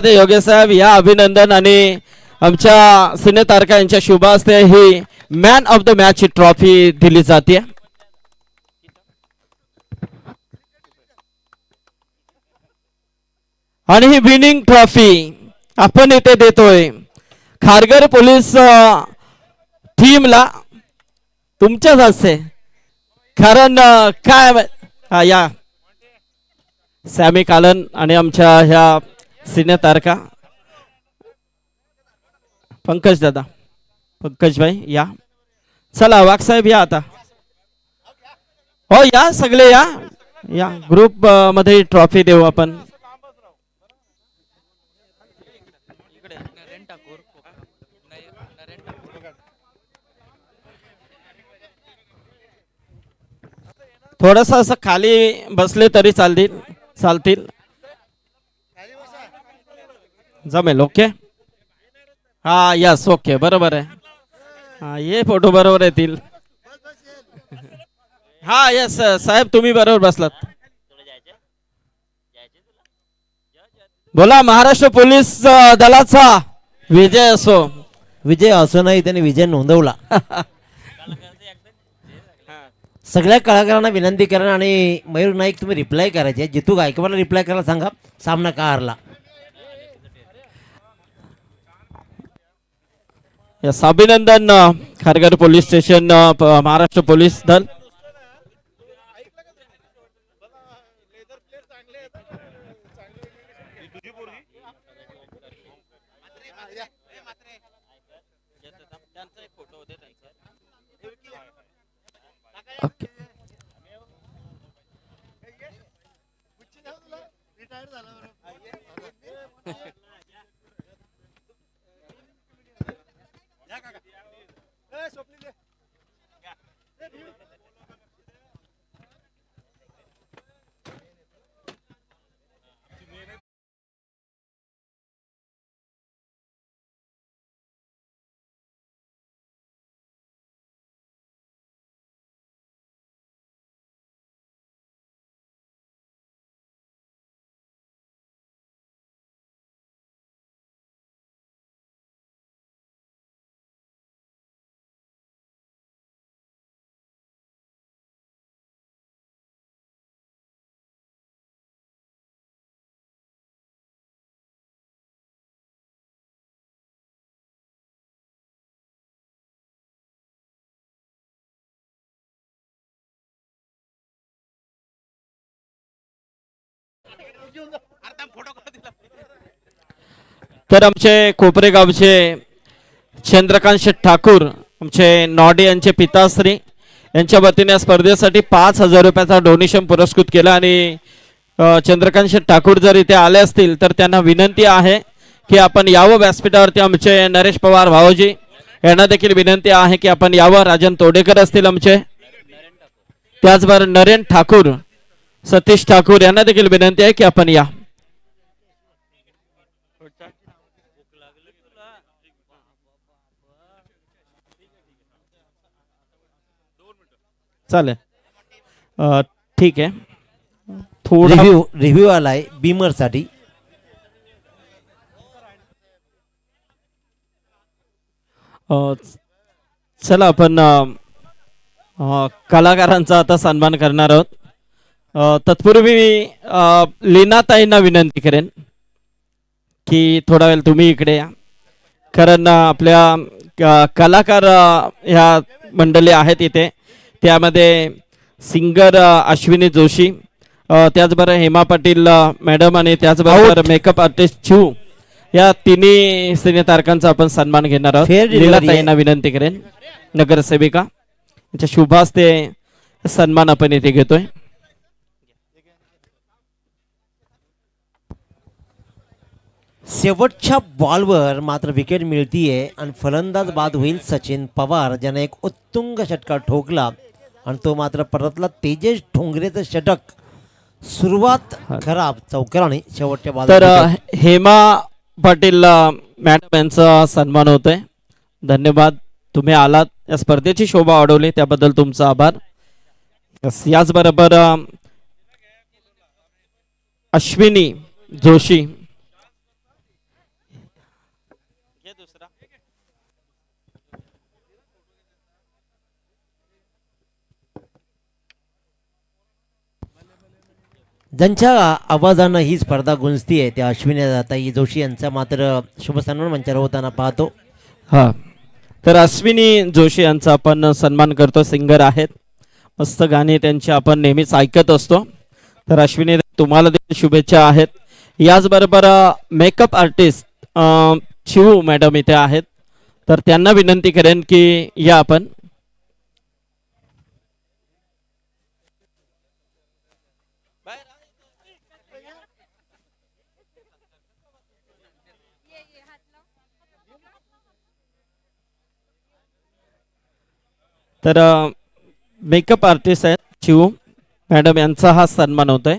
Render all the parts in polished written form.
योगेश साहेब या अभिनंदन आणि आमच्या सिने तारका यांच्या शुभ हस्ते ही man of the match trophy दिली जाते. आणि ही विनिंग ट्रॉफी आपण इथे देतोय खारघर पोलीस टीमला तुमच्याच हस्ते. कारण काय या सॅमी कालन आणि आमच्या ह्या सिने तारका पंकज दादा पंकज भाई या. चला वाघ साहेब या आता. हो या सगळे या या ग्रुप मध्ये ट्रॉफी देऊ आपण. थोडस असं खाली बसले तरी चालतील जमेल. ओके हा यस ओके बरोबर आहे. हा ये फोटो बरोबर येतील. हा यस साहेब तुम्ही बरोबर बसलात. बोला महाराष्ट्र पोलीस दलाचा विजय असो. विजय असो नाही त्याने विजय नोंदवला. सगळ्या कलाकारांना विनंती करा आणि मयूर नाईक तुम्ही रिप्लाय करायचे. जितू गायकवाडला रिप्लाय करायला सांगा सामना का हरला. यस अभिनंदन Kharghar police station Maharashtra police दल. ओके तर आमचे कोपरे गावचे चंद्रकांत शेठ ठाकूर आमचे नॉडी यांचे पिताश्री यांच्या वतीने स्पर्धेसाठी 5,000 रुपयाचा डोनेशन पुरस्कृत केला. आणि चंद्रकांत शेठ ठाकूर जर इथे आले असतील तर त्यांना विनंती आहे की आपण यावं व्यासपीठावरती. आमचे नरेश पवार भाऊजी यांना देखील विनंती आहे की आपण यावं. राजन तोडेकर असतील आमचे, त्याचबरोबर नरेन ठाकूर सतीश ठाकूर यांना देखील विनंती आहे की आपण या. चालेल ठीक आहे. थोडा रिव्ह्यू आलाय बीमर साठी. चला आपण कलाकारांचा आता सन्मान करणार आहोत. तत्पूर्वी लीनाताईंना विनंती करेन की थोडा वेळ तुम्ही इकडे या. कारण आपल्या कलाकार ह्या मंडळी आहेत इथे. त्यामध्ये सिंगर अश्विनी जोशी, त्याचबरोबर हेमा पाटील मॅडम आणि त्याचबरोबर मेकअप आर्टिस्ट चिऊ या तिन्ही सिने तारकांचा आपण सन्मान घेणार आहोत. लीलाताईंना विनंती करेन नगरसेविका यांच्या शुभ हस्ते सन्मान आपण इथे घेतोय. शेवटच्या बॉलवर मात्र विकेट मिळतीये आणि फलंदाज बाद होईल सचिन पवार ज्याने एक उत्तुंग षटकार ठोकला आणि तो मात्र परतला. तेजस ठोंगरेचं षटक सुरुवात खराब चौकाराने शेवटच्या बॉल. तर हेमा पाटील मॅडम यांचा सन्मान होतोय. धन्यवाद तुम्ही आलात, या स्पर्धेची शोभा वाढवली त्याबद्दल तुमचा आभार. याचबरोबर अश्विनी जोशी ज्यांच्या आवाजानं ही स्पर्धा गुंजती आहे त्या अश्विनी दाताई जोशी यांचा मात्र शुभ सन्मान मंचावर होताना पाहतो. हा, तर अश्विनी जोशी यांचा आपण सन्मान करतो. सिंगर आहेत, मस्त गाणी त्यांची आपण नेहमीच ऐकत असतो. तर अश्विनी तुम्हाला देखील शुभेच्छा आहेत. याचबरोबर मेकअप आर्टिस्ट शिवू मॅडम इथे आहेत, तर त्यांना विनंती करेन की या आपण. तर मेकअप आर्टिस्ट आहेत शिवू मॅडम, यांचा हा सन्मान होतोय.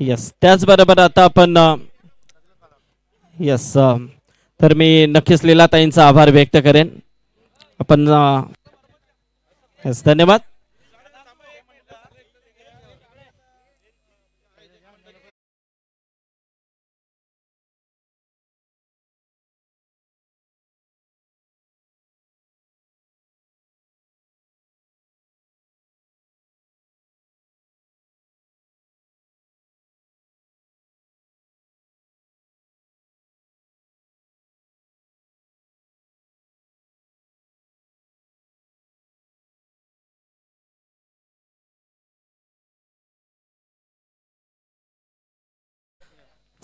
यस, त्याचबरोबर आता आपण यस, तर मी नक्कीच लीलाताईंचा आभार व्यक्त करेन. आपण यस, धन्यवाद.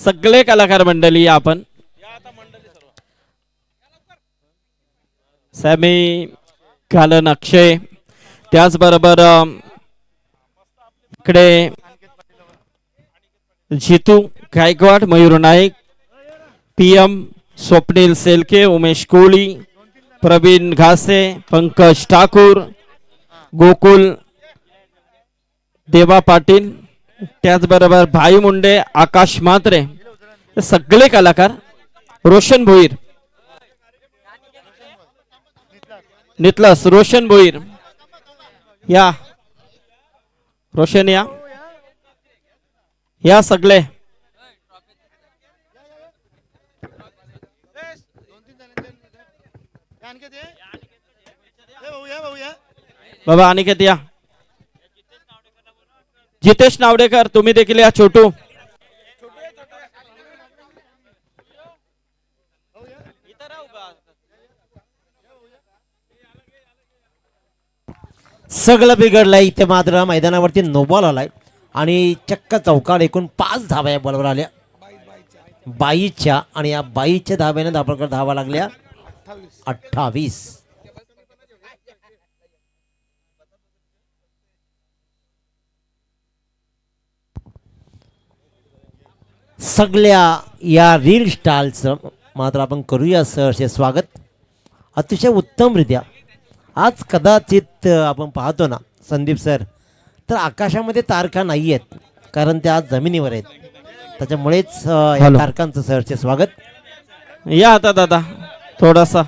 सगळे कलाकार मंडळी आपण सॅमी, कालन, अक्षय, त्याचबरोबर इकडे जितू गायकवाड, मयूर नाईक, PM, स्वप्नील सेलके, उमेश कोळी, प्रवीण घासे, पंकज ठाकूर, गोकुल, देवा पाटील, त्याचबरोबर भाई मुंडे, आकाश म्हात्रे, हे सगळे कलाकार. रोशन भोईर, नितलस, रोशन भोईर या, रोशन या सगळे. बाबा अनिकेत या. जितेश नावडेकर तुम्ही देखील या. छोटू, सगळं बिघडलंय इथे मात्र मैदानावरती नो बॉल आलाय आणि चक्क चौकार एकूण 5 धावा या बॉलवर आल्या 22च्या आणि या 22च्या धाव्याने धापडकर धावा लागल्या 28. सगळ्या या रील स्टारचं मात्र आपण करूया सहर्ष स्वागत अतिशय उत्तमरित्या. आज कदाचित आपण पाहतो ना संदीप सर, तर आकाशामध्ये तारखा नाही आहेत कारण त्या आज जमिनीवर आहेत, त्याच्यामुळेच या तारखांचं सहर्ष स्वागत. या आता दादा थोडासा.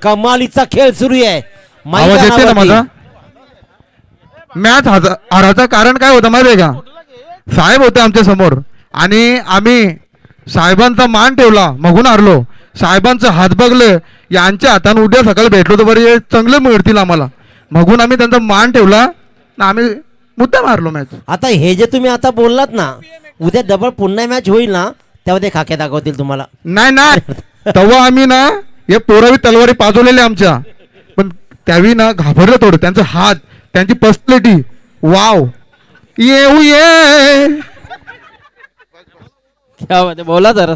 कमालीचा खेळ सुरू आहे. आवाज येते ना माझा? मॅच हाराचं कारण काय होतं माहिती आहे का? साहेब होते आमच्या समोर आणि आम्ही साहेबांचा मान ठेवला, मगून हारलो. साहेबांचं हात बघले, यांच्या हाताने उद्या सकाळी भेटलो तर बरे चांगले मिळतील आम्हाला, मगून आम्ही त्यांचा मान ठेवला ना, आम्ही मुद्दा मारलो मॅच. आता हे जे तुम्ही आता बोललात ना, उद्या डबल पुन्हा मॅच होईल ना, तेव्हा ते खाक्या दाखवतील तुम्हाला. नाही नाही, तेव्हा आम्ही ना हे पोरावी तलवारी पाजवलेल्या आमच्या, पण त्यावेळी ना घाबरलं थोडं. त्यांचा हात, त्यांची पर्सनॅलिटी, वाव येऊ ये. बोला जरा.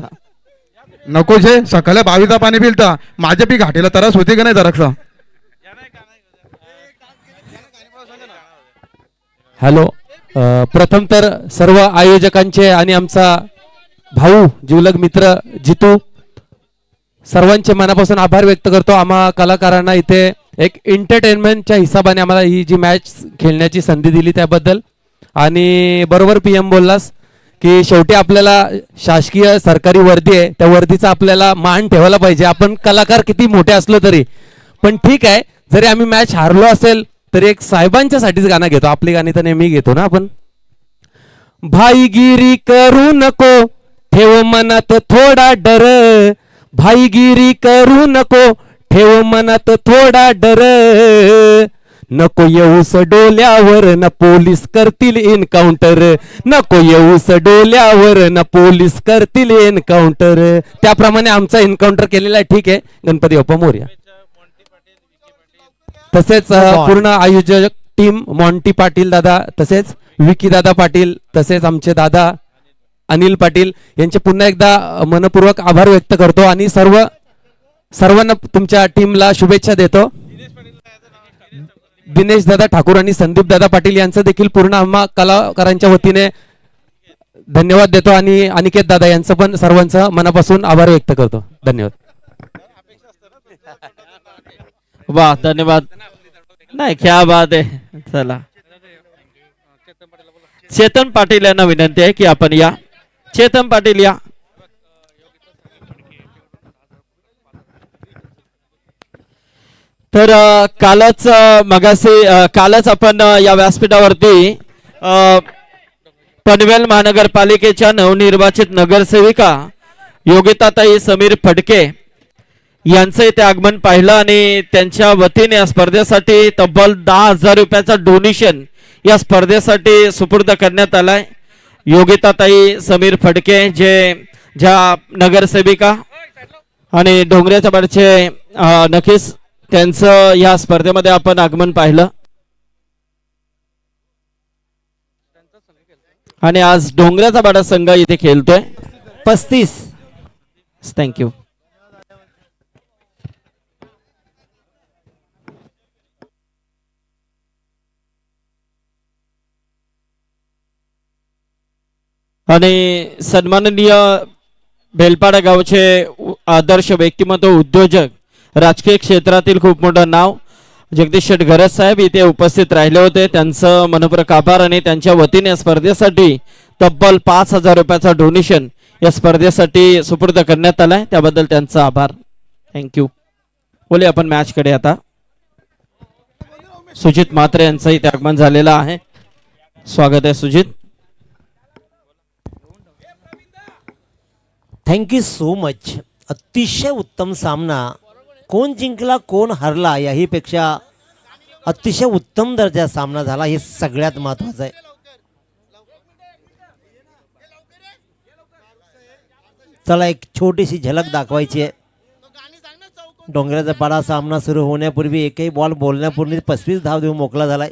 नको जे सकाळी 22 पाणी पिलता, माझ्या पी घाटीला त्रास होते का नाही जरासा? हॅलो, प्रथम तर सर्व आयोजकांचे आणि आमचा भाऊ जिवलग मित्र जितू सर्वांचे मनापासून आभार व्यक्त करतो. आम्हा कलाकारांना इथे एक एंटरटेनमेंटच्या हिसाबाने आम्हाला ही जी मॅच खेळण्याची संधी दिली त्याबद्दल. आणि बरोबर PM बोललास की शेवटी आपल्याला शासकीय सरकारी वर्दी आहे, त्या वर्दीचा आपल्याला मान ठेवायला पाहिजे. आपण कलाकार किती मोठे असलो तरी, पण ठीक आहे, जरी आम्ही मॅच हारलो असेल तरी एक साहेबांच्यासाठीच गाणं घेतो. आपली गाणी तर नेहमी घेतो ना आपण. भाईगिरी करू नको, ठेव मनात थोडा डर. भाईगिरी करू नको, ठेव मनात थोडा डर. नको येऊस डोल्यावर न पोलीस करतील एन्काउंटर. नको येऊस डोल्यावर न पोलीस करतील एन्काउंटर. त्याप्रमाणे आमचा एन्काउंटर केलेला आहे. ठीक आहे, गणपती बाप्पा मोरया. तसेच पूर्ण आयोजक टीम मॉन्टी पाटील दादा, तसेच विकी दादा पाटील, तसेच आमचे दादा अनिल पाटील यांचे पुन्हा एकदा मनपूर्वक आभार व्यक्त करतो आणि सर्वांना तुमच्या टीमला शुभेच्छा देतो. दिनेश दादा ठाकूर आणि संदीप दादा पाटील यांचं देखील पूर्ण आम्हा कलाकारांच्या वतीने धन्यवाद देतो आणि अनिकेत दादा यांचं पण सर्वांचं मनापासून आभार व्यक्त करतो. धन्यवाद. वाह, धन्यवाद. नाही, क्या बात आहे. चला, चेतन पाटील यांना विनंती आहे की आपण या. चेतन पाटील या. तर कालच आपण या व्यासपीठावरती पनवेल महानगरपालिकेच्या नवनिर्वाचित नगरसेविका योगिताताई समीर फडके यांचं इथे आगमन पाहिलं आणि त्यांच्या वतीने या स्पर्धेसाठी तब्बल 10,000 रुपयाचा डोनेशन या स्पर्धेसाठी सुपूर्द करण्यात आलाय. योगिताताई समीर फडके ज्या नगरसेविका आणि डोंगऱ्याच्या बाडचे नक्कीच त्यांचं या स्पर्धेमध्ये आपण आगमन पाहिलं आणि आज डोंगऱ्याचा बाडा संघ इथे खेळतोय. 35. थँक्यू. आणि सन्माननीय बेलपाडा गावचे आदर्श व्यक्तिमत्व, उद्योजक, राजकीय क्षेत्रातील खूप मोठं नाव जगदीश शेठ घरत साहेब इथे उपस्थित राहिले होते. त्यांचं मनपूर्वक आभार आणि त्यांच्या वतीने या स्पर्धेसाठी तब्बल 5,000 रुपयाचा डोनेशन या स्पर्धेसाठी सुपूर्द करण्यात आलाय. त्याबद्दल त्यांचा आभार. थँक्यू. बोले आपण मॅच कडे आता. सुजित म्हात्रे यांचं इथे आगमन झालेलं आहे. स्वागत आहे सुजित. Thank you so much. अतिशय उत्तम सामना. कोण जिंकला कोण हरला याहीपेक्षा अतिशय उत्तम दर्जा सामना झाला, हे सगळ्यात महत्वाचं आहे. चला एक छोटीशी झलक दाखवायची आहे. डोंगराचा पाडा सामना सुरू होण्यापूर्वी एकही बॉल बोलण्यापूर्वी 35 धाव देऊन मोकळा झालाय.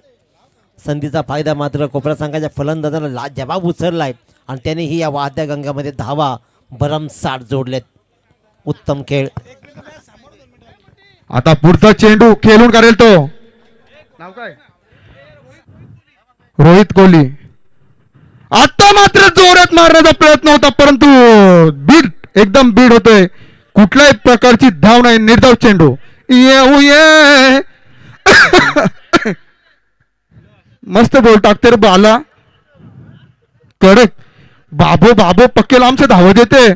संधीचा फायदा मात्र कोपरा संघाच्या फलंदाजाला लाजवाब उचललाय आणि त्यानेही या वाहत्या गंगामध्ये धावा भरमसाठ जोडलेत. उत्तम खेळ. आता पुढचा चेंडू खेळून करेल तो. नाव काय? रोहित कोहली. आता मात्र जोरात मारण्याचा प्रयत्न होता, परंतु एकदम बीड होतोय. कुठल्याही प्रकारची धाव नाही. निर्धाव चेंडू. ये मस्त बोल टाकते रे बाला. कडक. बाबो बाबो पक्के लांबचे धाव देते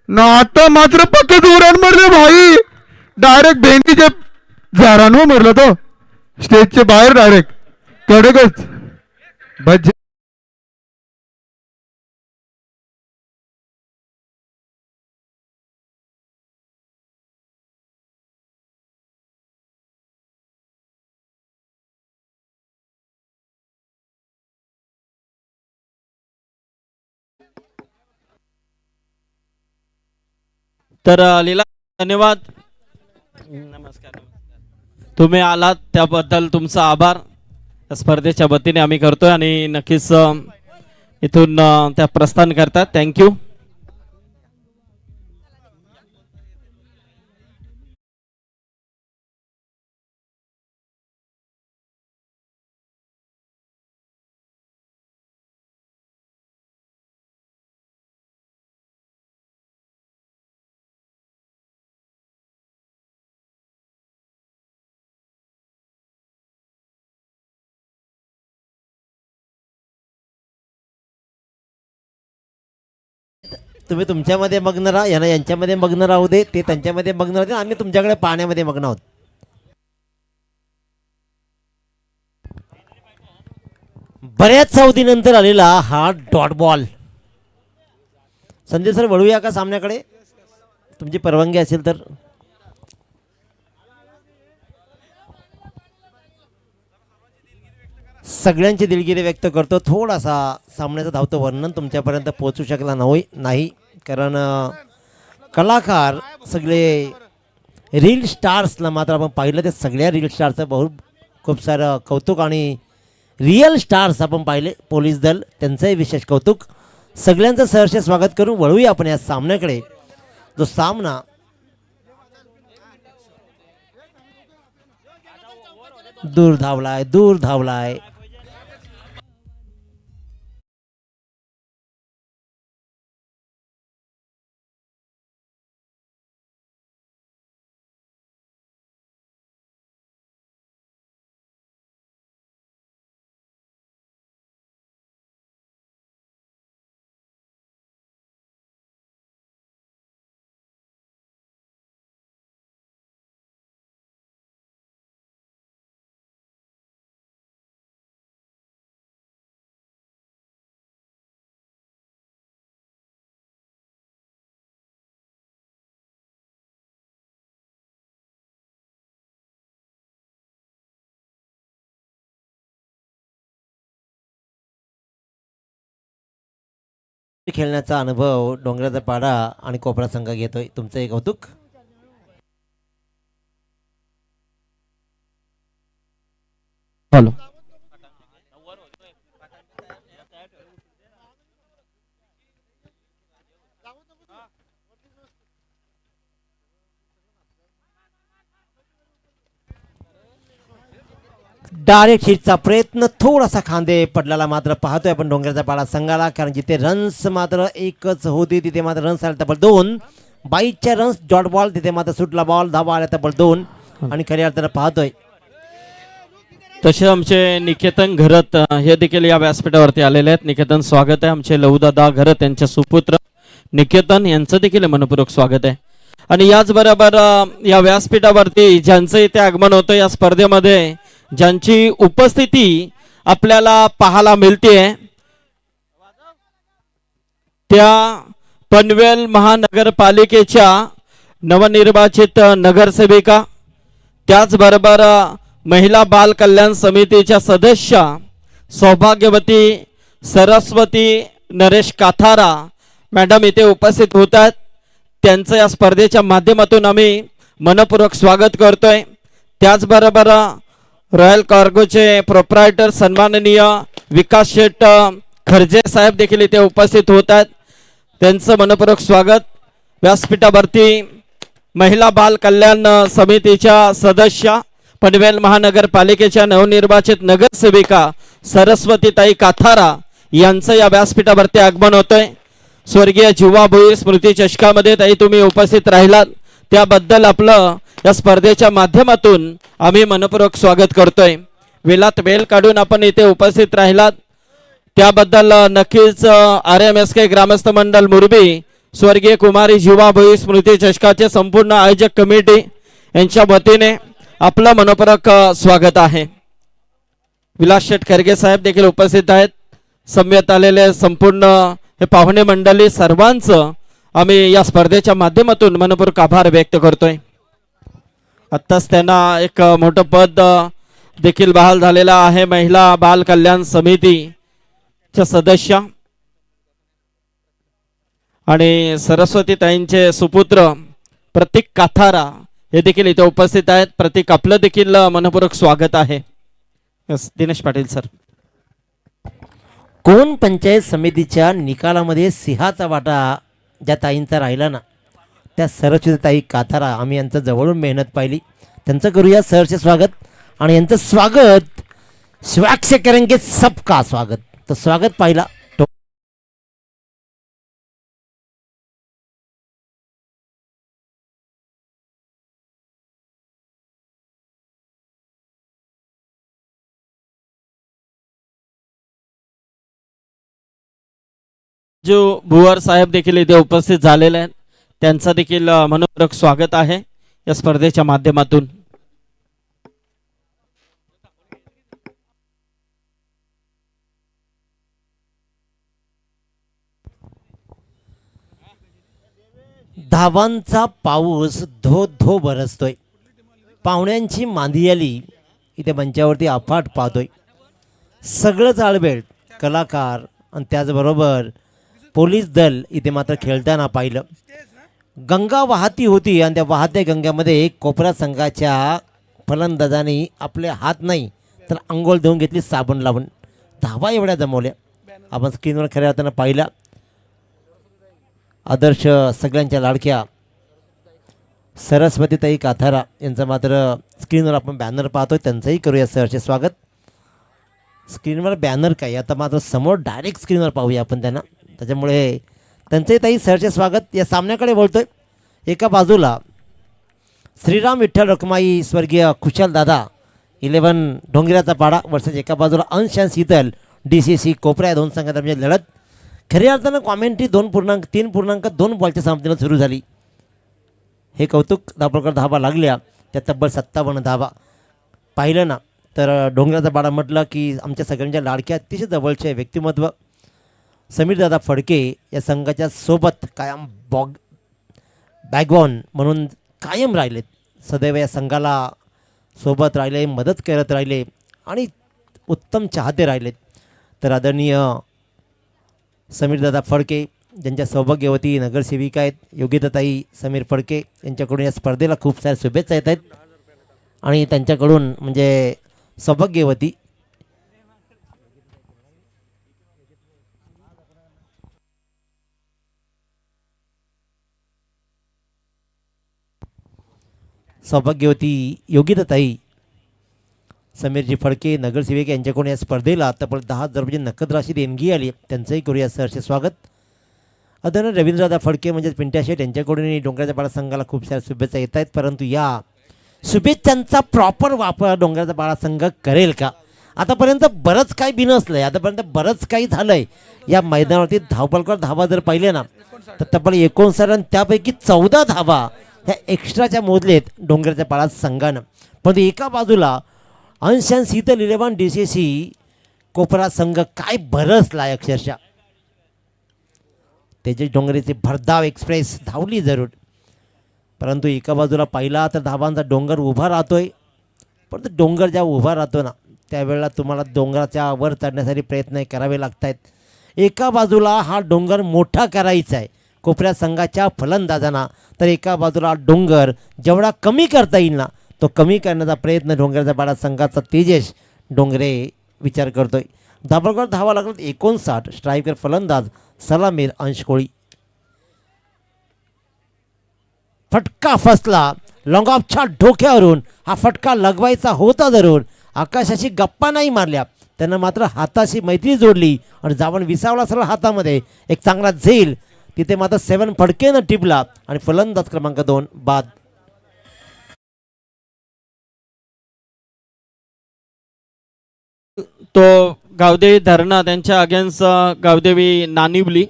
ना. आता मात्र पक्के जोरात मारले भाई. डायरेक्ट भेंडीचे झाडांवर मारला तो, स्टेजचे बाहेर डायरेक्ट. कडकच बज. तर लीला, धन्यवाद. नमस्कार. तुम्ही आलात त्याबद्दल तुमचा आभार स्पर्धेच्या वतीने आम्ही करतोय आणि नक्कीच इथून त्या प्रस्थान करतात. थँक्यू. तुम्ही तुमच्यामध्ये मग्न राहा, यांना यांच्यामध्ये मग्न राहू दे, ते त्यांच्यामध्ये मग्न राहते, आम्ही तुमच्याकडे पाण्यामध्ये मग्न आहोत. बऱ्याच अवधीनंतर आलेला हा डॉट बॉल. संजय सर वळूया का सामन्याकडे, तुमची परवानगी असेल तर. सगळ्यांची दिलगिरी व्यक्त करतो. थोडासा सामन्याचं धावतं वर्णन तुमच्यापर्यंत पोहोचू शकला नाही कारण कलाकार सगळे रील स्टार्सला मात्र आपण पाहिलं, ते सगळ्या रील स्टारचं खूप सारं कौतुक, आणि रिअल स्टार्स आपण पाहिले पोलीस दल त्यांचंही विशेष कौतुक. सगळ्यांचं सहर्ष स्वागत करून वळूया आपण या सामन्याकडे. जो सामना दूर धावलाय. खेळण्याचा अनुभव डोंगराचा पाडा आणि कोपरा संघ घेतोय. तुमचं एक कौतुक. हॅलो. डायरेक्ट हिटचा प्रयत्न, थोडासा खांदे पडलेला मात्र पाहतोय आपण डोंगराचा पाडा संघाला, कारण जिथे रन्स मात्र एकच होती तिथे मात्र रन्स आले तब्बल 2. 22च्या रन्स डॉट बॉल, तिथे मात्र सुटला बॉल, धावा आल्या तब्बल 2. आणि खऱ्या अर्थानं पाहतोय तसे आमचे निकेतन घरत हे देखील या व्यासपीठावरती आलेले आहेत. निकेतन स्वागत आहे. आमचे लहूदादा घरत यांचे सुपुत्र निकेतन यांचं देखील मनपूर्वक स्वागत आहे. आणि याचबरोबर या व्यासपीठावरती ज्यांचं इथे आगमन होतं, या स्पर्धेमध्ये ज्यांची उपस्थिती आपल्याला पाहायला मिळते, त्या पनवेल महानगरपालिकेच्या नवनिर्वाचित नगरसेविका, त्याचबरोबर महिला बाल कल्याण समितीच्या सदस्य सौभाग्यवती सरस्वती नरेश काथारा मॅडम इथे उपस्थित होत आहेत. त्यांचं या स्पर्धेच्या माध्यमातून आम्ही मनपूर्वक स्वागत करतोय. त्याचबरोबर रॉयल कार्गोचे प्रोप्रायटर सन्माननीय विकास शेठ खर्जे साहेब देखील इथे उपस्थित होत आहेत. त्यांचं मनपूर्वक स्वागत. व्यासपीठावरती महिला बाल कल्याण समितीच्या सदस्य पनवेल महानगरपालिकेच्या नवनिर्वाचित नगरसेविका सरस्वतीताई काथारा यांचं या व्यासपीठावरती आगमन होतंय. स्वर्गीय जीवा भोईर स्मृती चषकामध्ये ताई तुम्ही उपस्थित राहिलात, त्याबद्दल आपलं या स्पर्धेच्या माध्यमातून आम्ही मनपूर्वक स्वागत करतोय. वेलात वेळ काढून आपण इथे उपस्थित राहिलात त्याबद्दल नक्कीच RMSK ग्रामस्थ मंडळ मुरबी, स्वर्गीय कुमारी जीवा भोईर स्मृती चषकाचे संपूर्ण आयोजक कमिटी यांच्या वतीने आपलं मनपूर्वक स्वागत आहे. विलास शेठ खरगे साहेब देखील उपस्थित आहेत. समवेत आलेले संपूर्ण हे पाहुणे मंडळी सर्वांचं आम्ही या स्पर्धेच्या माध्यमातून मनपूर्वक आभार व्यक्त करतोय. आत्ताच त्यांना एक मोठं पद देखील बहाल झालेलं आहे. महिला बाल कल्याण समितीच्या सदस्य आणि सरस्वतीताईंचे सुपुत्र प्रतीक काथारा हे देखील इथे उपस्थित आहेत. प्रतीक आपलं देखील मनपूर्वक स्वागत आहे. दिनेश पाटील सर. कोण पंचायत समितीच्या निकालामध्ये सिंहाचा वाटा ज्या ताईंचा राहिला ना, त्या सरस्वतीताई काथारा, आम्ही यांचं जवळून मेहनत पाहिली. त्यांचं करूया सहर्ष स्वागत. आणि यांचं स्वागत स्वॅग से करेंगे सबका स्वागत, तर स्वागत पाहिला. जो भुवर साहेब देखील इथे उपस्थित झालेले आहेत, त्यांचं देखील मनपूर्वक स्वागत आहे या स्पर्धेच्या माध्यमातून. धावांचा पाऊस धो धो बरसतोय. पाहुण्यांची मांदी आली इथे मंचावरती अफाट पाहतोय. सगळंच आळबेळ कलाकार आणि त्याचबरोबर पोलीस दल इथे मात्र खेळताना पाहिलं. गंगा वाहती होती आणि त्या वाहत्या गंगेमध्ये कोपरा संघाच्या फलंदाजांनी आपले हात नाही तर अंघोळ धुवून घेतली साबण लावून. धावा एवढ्या जमवल्या आपण स्क्रीनवर खऱ्या अर्थानं पाहिला. आदर्श सगळ्यांच्या लाडक्या सरस्वतीताई काथारा यांचं मात्र स्क्रीनवर आपण बॅनर पाहतोय. त्यांचंही करूया सहर्ष स्वागत. स्क्रीनवर बॅनर काय आता मात्र समोर डायरेक्ट स्क्रीनवर पाहूया आपण त्यांना. त्याच्यामुळे त्यांचंही ताई सहर्ष स्वागत. या सामन्याकडे बोलतोय. एका बाजूला श्रीराम विठ्ठल रखमाई स्वर्गीय खुशाल दादा 11 डोंगराचा पाडा वर्षाच्या एका बाजूला अंश आणि शीतल DCC कोपरा या दोन संघांमध्ये लढत. खऱ्या अर्थानं कॉमेंट्री 3.2 बॉलच्या सामन्याला सुरू झाली. हे कौतुक. धापळकर धावा लागल्या त्या तब्बल 57 धावा. पाहिलं ना तर डोंगराचा पाडा म्हटलं की आमच्या सगळ्यांच्या लाडक्या अतिशय जवळचे व्यक्तिमत्व समीरदादा फडके या संघाच्या सोबत कायम बॅकबॉन म्हणून कायम राहिलेत. सदैव या संघाला सोबत राहिले, मदत करत राहिले आणि उत्तम चाहते राहिलेत. तर आदरणीय समीरदादा फडके ज्यांच्या सौभाग्यवती नगरसेविका आहेत योगिताताई समीर फडके यांच्याकडून या स्पर्धेला खूप साऱ्या शुभेच्छा येत आहेत. आणि त्यांच्याकडून म्हणजे सौभाग्यवती योगिताताई समीरजी फडके नगरसेविका यांच्याकडून या स्पर्धेला तब्बल 10,000 रुपये नकद राशी देणगी आली. त्यांचंही करूया सहर्ष स्वागत. आदरणीय रवींद्रदादा फडके म्हणजेच पिंट्या शेठ यांच्याकडूनही डोंगराच्या पाडा संघाला खूप साऱ्या शुभेच्छा येत आहेत. परंतु या शुभेच्छांचा प्रॉपर वापर डोंगराचा पाडा संघ करेल का? आतापर्यंत बरंच काही बिनसलं आहे. आतापर्यंत बरंच काही झालं आहे. या मैदानावरती धावपलकर धावा जर पाहिले ना तर तब्बल 59 आणि त्यापैकी 14 धावा ह्या एक्स्ट्राच्या मोजलेत डोंगराच्या पाडा संघानं. पण एका बाजूला अंशन शीतल 11 DCC कोपरा संघ काय बरसला आहे अक्षरशः. तेजस डोंगरेची भरधाव एक्सप्रेस धावली जरूर, परंतु एका बाजूला पाहिला तर धावांचा डोंगर उभा राहतोय. पण तो डोंगर जेव्हा उभा राहतो ना त्यावेळेला तुम्हाला डोंगराच्या वर चढण्यासाठी प्रयत्न करावे लागत आहेत. एका बाजूला हा डोंगर मोठा करायचा आहे कोपऱ्या संघाच्या फलंदाजांना, तर एका बाजूला डोंगर जेवढा कमी करता येईल ना तो कमी करण्याचा प्रयत्न डोंगराचा पाडा संघाचा तेजस डोंगरे विचार करतोय. धाबळकर धावा लागला 59. स्ट्रायकर फलंदाज सलामीर अंशकोळी. फटका फसला. लॉंग ऑफच्या डोक्यावरून हा फटका लगवायचा होता जरूर. आकाशाशी गप्पा नाही मारल्या, त्यांना मात्र हाताशी मैत्री जोडली आणि जावण विसावला सरळ हातामध्ये. एक चांगला झेल तिथे मात्र 7 फडकेनं टिपला आणि फलंदाज क्रमांक 2 बाद. तो गावदेवी धरणा त्यांच्या अगेन्स्ट गावदेवी नानिवली.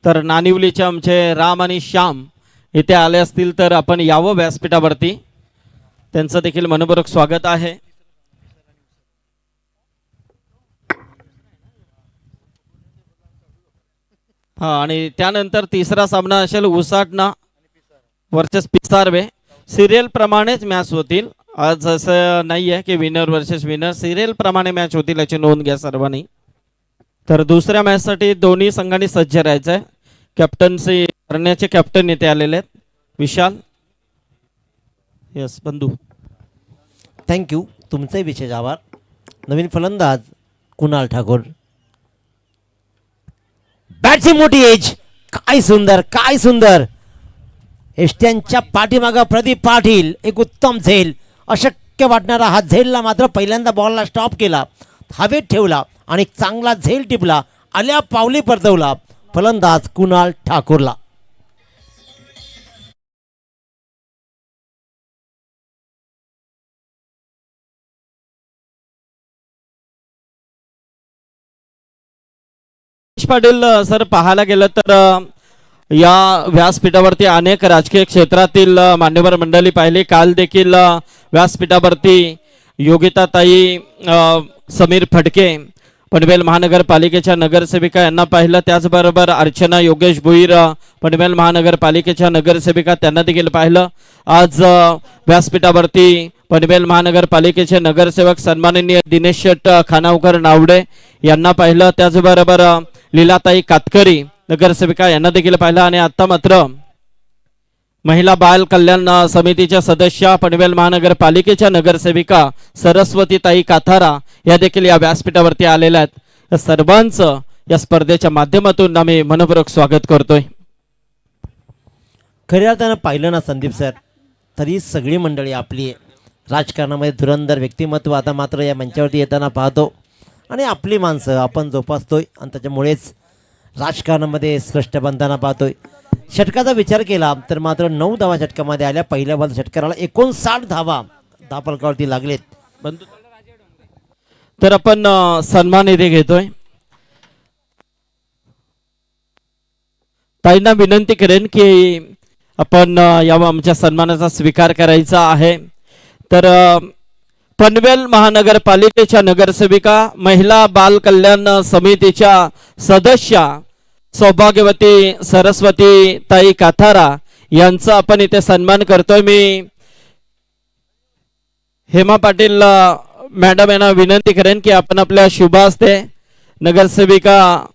तर नानिवलीचे आमचे राम आणि श्याम इथे आले असतील तर आपण यावं व्यासपीठावरती. त्यांचं देखील मनपूर्वक स्वागत आहे. हा, आणि त्यानंतर तिसरा सामना असेल उसाटणा वर्सेस पिसारवे. सिरियल प्रमाणेच मॅच होतील. आज असं नाही आहे की विनर वर्सेस विनर, सिरियल प्रमाणे मॅच होतील याची नोंद घ्या सर्वांनी. तर दुसऱ्या मॅचसाठी दोन्ही संघांनी सज्ज राहायचं आहे. कॅप्टन्सी करण्याचे कॅप्टन इथे आलेले आहेत विशाल. यस बंधू, थँक्यू. तुमचाही विशेष आभार. नवीन फलंदाज कुणाल ठाकूर. बॅटची मोठी एज. काय सुंदर, काय सुंदर. एसट्यांच्या पाठीमागा प्रदीप पाटील. एक उत्तम झेल. अशक्य वाटणारा हा झेलला मात्र पहिल्यांदा बॉलला स्टॉप केला, हवेत ठेवला आणि एक चांगला झेल टिपला. आल्या पावली परतवला फलंदाज कुणाल ठाकूरला. पाटील सर पाहायला गेलं तर या व्यासपीठावरती अनेक राजकीय क्षेत्रातील मान्यवर मंडळी पाहिली. काल देखील व्यासपीठावरती योगिताताई समीर फडके, पनवेल महानगरपालिकेच्या नगरसेविका यांना पाहिलं. त्याचबरोबर अर्चना योगेश भुईर पनवेल महानगरपालिकेच्या नगरसेविका त्यांना देखील पाहिलं. आज व्यासपीठावरती पनवेल महानगरपालिकेचे नगरसेवक सन्माननीय दिनेश शेट खानावकर नावडे यांना पाहिलं. त्याचबरोबर लीलाताई कातकरी नगरसेविका यांना देखील पाहिलं. आणि आता मात्र महिला बाल कल्याण समितीच्या सदस्य पनवेल महानगरपालिकेच्या नगरसेविका सरस्वतीताई काथारा या देखील या व्यासपीठावरती आलेल्या आहेत. या सर्वांचं या स्पर्धेच्या माध्यमातून आम्ही मनपूर्वक स्वागत करतोय. खऱ्या अर्थानं पाहिलं ना संदीप सर, तरी सगळी मंडळी आपली आहे. राजकारणामध्ये धुरंधर व्यक्तिमत्व आता मात्र या मंचावरती येताना पाहतो आणि आपली माणसं आपण जोपासतोय आणि त्याच्यामुळेच राजकारणामध्ये श्रेष्ठ बनताना पाहतोय. षटकाचा विचार केला तर मात्र 9 धावा षटकामध्ये आल्या. पहिल्या बॉल षटकाराला 59 धावा धापलकावरती लागलेत. तर आपण सन्मान इथे घेतोय. ताईंना विनंती करेन की आपण या आमच्या सन्मानाचा स्वीकार करायचा आहे. तर पनवेल महानगरपालिकेच्या नगरसेविका महिला बाल कल्याण समितीच्या सदस्य सौभाग्यवती सरस्वती ताई काथारा यांचा आपण इथे सन्मान करतोय. मी हेमा पाटील मॅडम यांना विनंती करेन की आपण आपल्या शुभ हस्ते नगरसेविका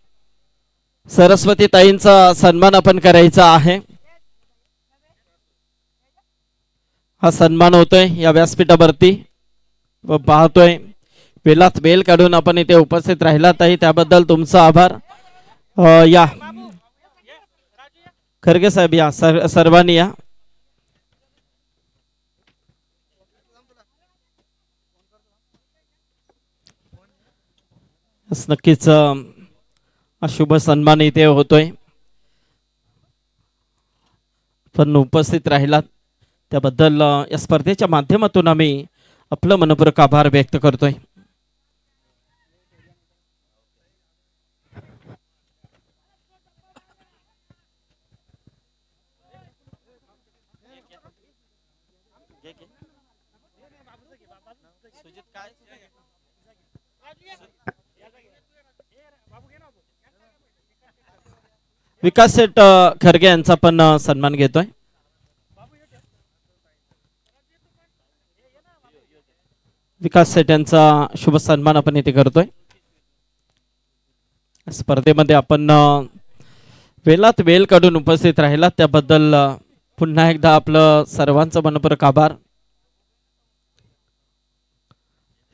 सरस्वती ताईंचा सन्मान आपण करायचा आहे. हा सन्मान होतोय या व्यासपीठावरती व पाहतोय. वेळात वेळ काढून आपण इथे उपस्थित राहिला ताई, त्याबद्दल तुमचा आभार. या खरगे साहेब या सर्वांनी या. नक्कीच शुभ सन्मान इथे होतोय. पण उपस्थित राहिलात त्याबद्दल या स्पर्धेच्या माध्यमातून आम्ही आपलं मनपूर्वक आभार व्यक्त करतोय. विकास शेठ खरगे यांचा पण सन्मान घेतोय. विकास शेठ यांचा शुभ सन्मान आपण इथे करतोय. स्पर्धेमध्ये आपण वेळात वेळ काढून उपस्थित राहिला त्याबद्दल पुन्हा एकदा आपलं सर्वांचं मनपूर्वक आभार.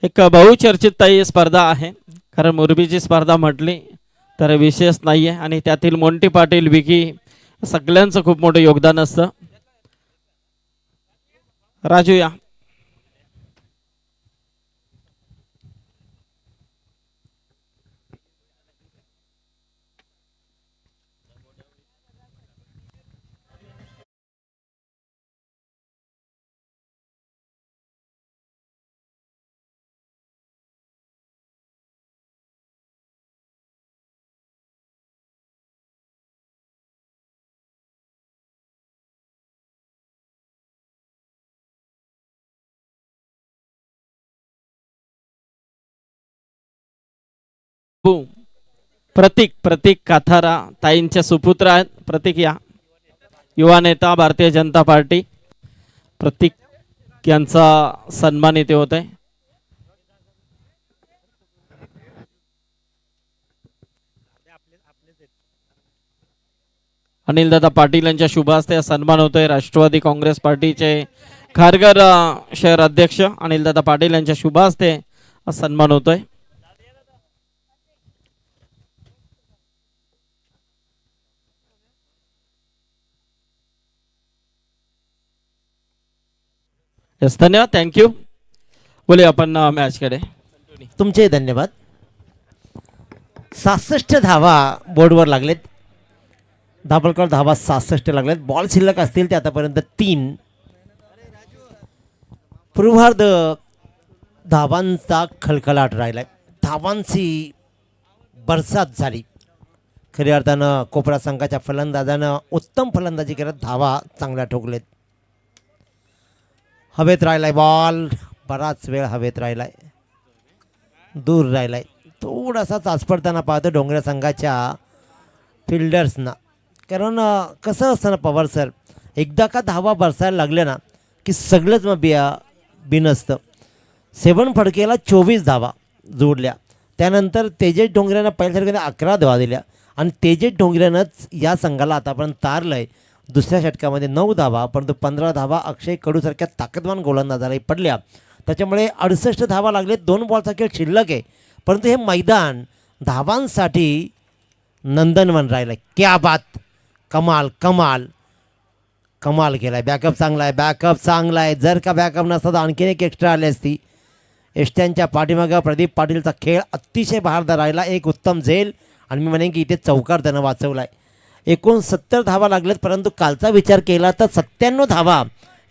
एक बहुचर्चित ताई स्पर्धा आहे, कारण मोरबीची स्पर्धा म्हटली तर विशेष नाहीये आणि त्यातील मोंटी पाटील विकी सगळ्यांचं खूप मोठं योगदान असतं. राजू या. प्रतीक काथारा ताईंचे सुपुत्र आहेत. प्रतीक या. युवा नेता भारतीय जनता पार्टी प्रतीक यांचा सन्मान इथे होत आहे. अनिल दादा पाटील यांच्या शुभ हस्ते सन्मान होतोय. राष्ट्रवादी काँग्रेस पार्टीचे खारघर शहर अध्यक्ष अनिल दादा पाटील यांच्या शुभ हस्ते सन्मान होतोय. यस, धन्यवाद, थँक्यू. बोले आपण मॅच कडे. तुमचे धन्यवाद. 66 धावा बोर्डवर लागलेत. धापलकर धावा 66 लागलेत. बॉल शिल्लक असतील ते आतापर्यंत 3. पूर्वार्ध धावांचा खळखळाट राहिलाय. धावांची बरसात झाली. खऱ्या अर्थानं कोपरा संघाच्या फलंदाजानं उत्तम फलंदाजी करत धावा चांगल्या ठोकलेत. हवेत राहिलाय बॉल, बराच वेळ हवेत राहिलाय, दूर राहिलाय. थोडासा चाचपडताना पाहतो डोंगरे संघाच्या फिल्डर्सना. कारण कसं असतं ना पवार सर, एकदा का धावा बरसायला लागल्या ना की सगळंच मग बिनसतं. 7 फडकेला 24 धावा जोडल्या. त्यानंतर तेजस डोंगऱ्यानं पहिल्यासारख्याने 11 धावा दिल्या आणि तेजस डोंगऱ्यानंच या संघाला आतापर्यंत तारलं आहे. दुसऱ्या षटकामध्ये 9 धावा, परंतु 15 धावा अक्षय कडूसारख्या ताकदवान गोलंदाजालाही पडल्या. त्याच्यामुळे 68 धावा लागले. 2 बॉलचा खेळ शिल्लक आहे, परंतु हे मैदान धावांसाठी नंदनवन राहिलं आहे. क्या बात, कमाल कमाल कमाल केला आहे. बॅकअप चांगला आहे. जर का बॅकअप नसता तर आणखीन एक एक्स्ट्रा आली असती. एष्ट्यांच्या पाठीमागं प्रदीप पाटीलचा खेळ अतिशय बहारदार राहिला. एक उत्तम झेल आणि मी म्हणेन की इथे चौकार त्यानं वाचवला आहे. एकूण 70 धावा लागल्यात, परंतु कालचा विचार केला तर 97 धावा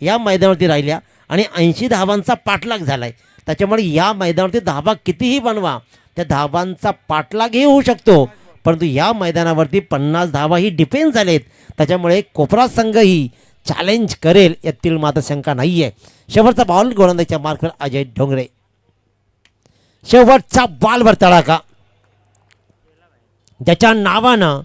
या मैदानावरती राहिल्या आणि 80 धावांचा पाठलाग झाला आहे. त्याच्यामुळे या मैदानावरती धावा कितीही बनवा, त्या धावांचा पाठलागही होऊ शकतो, परंतु या मैदानावरती 50 धावाही डिफेन्स झालेत. त्याच्यामुळे कोपरा संघही चॅलेंज करेल यातील मात्र शंका नाही आहे. शेवटचा बॉल गोलंदाजीच्या मार्कवर अजय डोंगरे. शेवटचा बॉलवर तडाखा. ज्याच्या नावानं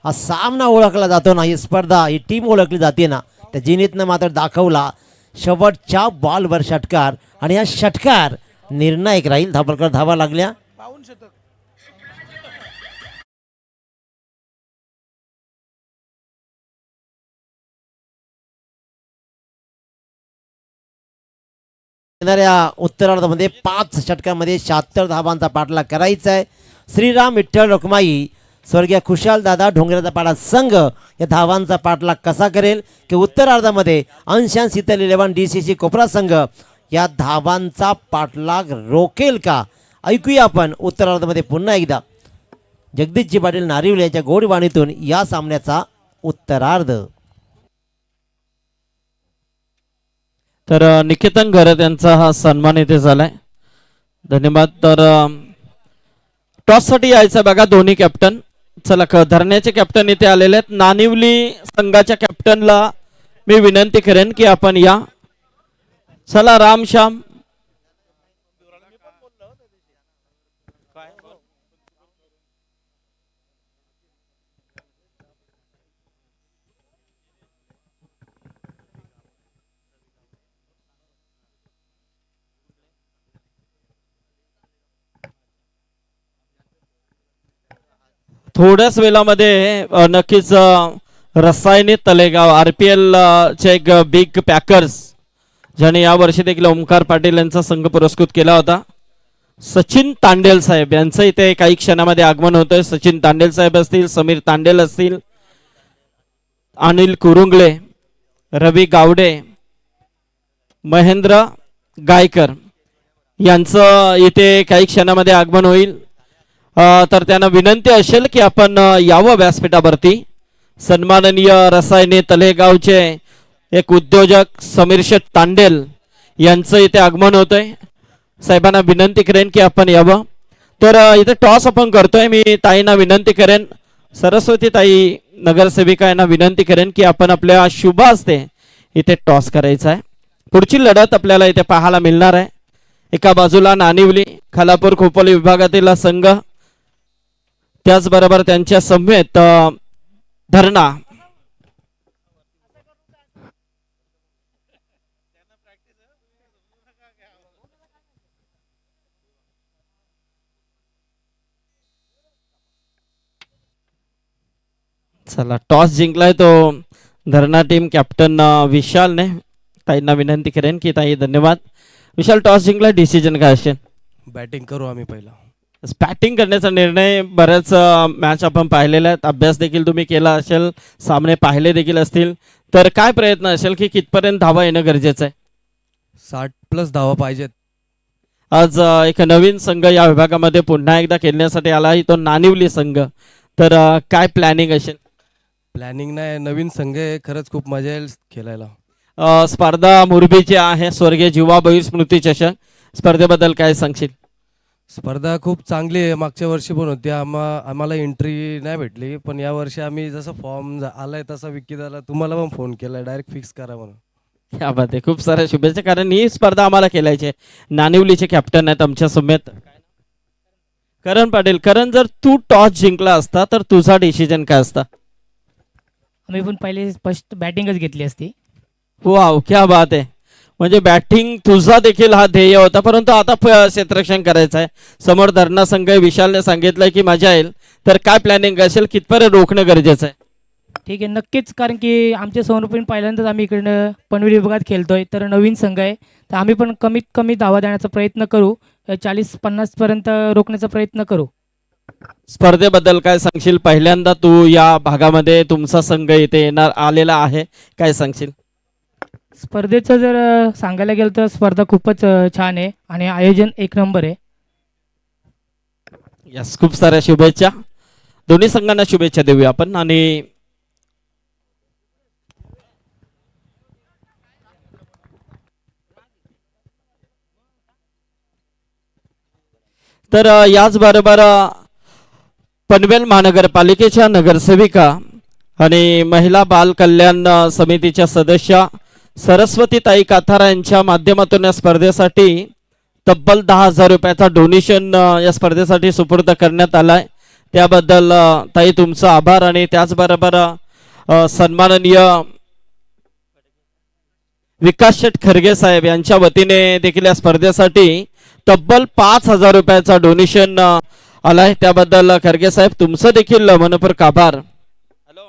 हा सामना ओळखला जातो ना, ही स्पर्धा, ही टीम ओळखली जाते ना, त्या जिनीतनं मात्र दाखवला शेवटच्या बॉलवर षटकार आणि हा षटकार निर्णायक राहील. धावलकर धावा लागल्या. येणाऱ्या उत्तरार्धामध्ये 5 षटकांमध्ये 76 धावांचा पाठलाग करायचा आहे. श्रीराम विठ्ठल रखमाई स्वर्गीय खुशालदादा ढोंगऱ्याचा पाडा संघ या धावांचा पाठलाग कसा करेल की उत्तरार्धामध्ये अंशान शीतल 11 DCC कोपरा संघ या धावांचा पाठलाग रोखेल का, ऐकूया आपण उत्तरार्धामध्ये पुन्हा एकदा जगदीशजी पाटील नारिवले यांच्या गोडवाणीतून या सामन्याचा उत्तरार्ध. तर निकेतन घरत यांचा हा सन्मान इथे झालाय. धन्यवाद. तर टॉससाठी यायचं बघा दोन्ही कॅप्टन. चला, धरण्याचे कॅप्टन इथे आलेले आहेत. नानिवली संघाच्या कॅप्टनला मी विनंती करेन की आपण या. चला रामश्याम. थोड्याच वेळामध्ये नक्कीच रसायने तलेगाव RPL चे एक बिग पॅकर्स ज्याने यावर्षी देखील ओमकार पाटील यांचा संघ पुरस्कृत केला होता, सचिन तांडेल साहेब यांचं इथे काही क्षणामध्ये आगमन होतंय. सचिन तांडेल साहेब असतील, समीर तांडेल असतील, अनिल कुरुंगले, रवी गावडे, महेंद्र गायकर यांचं इथे काही क्षणामध्ये आगमन होईल. तर त्यांना विनंती असेल की आपण यावं व्यासपीठावरती. सन्माननीय रसायने तलेगावचे एक उद्योजक समीर शेठ तांडेल यांचं इथे आगमन होतंय. साहेबांना विनंती करेन की आपण यावं. तर इथे टॉस आपण करतोय. मी ताईंना विनंती करेन, सरस्वती ताई नगरसेविका यांना विनंती करेन की आपण आपल्या शुभ हस्ते इथे टॉस करायचा आहे. पुढची लढत आपल्याला इथे पाहायला मिळणार आहे. एका बाजूला नानिवली खालापूर खोपोली विभागातील संघ, त्याचबरोबर त्यांच्या समवेत धरणा. चला, टॉस जिंकलाय तो धरणा टीम कॅप्टन विशालने. ताईंना विनंती करेन की ताई, धन्यवाद विशाल, टॉस जिंकला, डिसिजन काय असेल? बॅटिंग करू आम्ही पहिला. बॅटिंग करण्याचा निर्णय. बऱ्याच मॅच आपण पाहिलेल्या आहेत, अभ्यास देखील तुम्ही केला असेल, सामने पाहिले देखील असतील. तर काय प्रयत्न असेल की कितपर्यंत धावा येणं गरजेचं आहे? 60+ धावा पाहिजेत. आज एक नवीन संघ या विभागामध्ये पुन्हा एकदा खेळण्यासाठी आला आहे, तो नानिवली संघ. तर काय प्लॅनिंग असेल? प्लॅनिंग नाही, नवीन संघ आहे, खरंच खूप मजा येईल खेळायला. स्पर्धा मुरबीची आहे, स्वर्गीय जीवा भोईर स्मृती चषक. स्पर्धेबद्दल काय सांगशील? स्पर्धा खूप चांगली आहे. मागच्या वर्षी पण होती, आम्हाला एंट्री नाही भेटली, पण या वर्षी आम्ही जसं फॉर्म आलाय तसा विकी झाला, तुम्हाला पण फोन केला डायरेक्ट फिक्स करा म्हणून. क्या बात आहे, खूप साऱ्या शुभेच्छा. कारण ही स्पर्धा आम्हाला खेळायची आहे. नानिवलीचे कॅप्टन आहेत आमच्या समेत करण पाटील, करण जर तू टॉस जिंकला असता तर तुझा डिसिजन काय असता? आम्ही पण पहिले फर्स्ट बॅटिंगच घेतली असती. वाव, क्या बात आहे. म्हणजे बॅटिंग तुझा देखील हा ध्येय होता, परंतु आता क्षेत्ररक्षण करायचं आहे. समोर धरणा संघ आहे, विशालने सांगितलंय की मजा येईल, तर काय प्लॅनिंग असेल, कितपर्यंत रोखणं गरजेचं आहे? ठीक आहे, नक्कीच, कारण की आमच्या समोर पण पहिल्यांदाच आम्ही इकडनं पनवेल विभागात खेळतोय, तर नवीन संघ आहे, तर आम्ही पण कमीत कमी धावा देण्याचा प्रयत्न करू. 40-50 पर्यंत रोखण्याचा प्रयत्न करू. स्पर्धेबद्दल काय सांगशील? पहिल्यांदा तू या भागामध्ये तुमचा संघ इथे येणार आलेला आहे, काय सांगशील? स्पर्धेचं जर सांगायला गेलं तर स्पर्धा खूपच छान आहे आणि आयोजन एक नंबर आहे. यस, खूप साऱ्या शुभेच्छा. दोन्ही संघांना शुभेच्छा देऊया आपण. आणि तर याचबरोबर पनवेल महानगरपालिकेच्या नगरसेविका आणि महिला बाल कल्याण समितीच्या सदस्य सरस्वतीताई काथारा यांच्या माध्यमातून या स्पर्धेसाठी तब्बल 10,000 रुपयाचा डोनेशन या स्पर्धेसाठी सुपूर्द करण्यात आलाय. त्याबद्दल ताई तुमचा आभार. आणि त्याचबरोबर सन्माननीय विकास शेठ खरगे साहेब यांच्या वतीने देखील या स्पर्धेसाठी तब्बल 5,000 रुपयाचा डोनेशन आलाय. त्याबद्दल खरगे साहेब तुमचं देखील मनपूर्वक आभार. हॅलो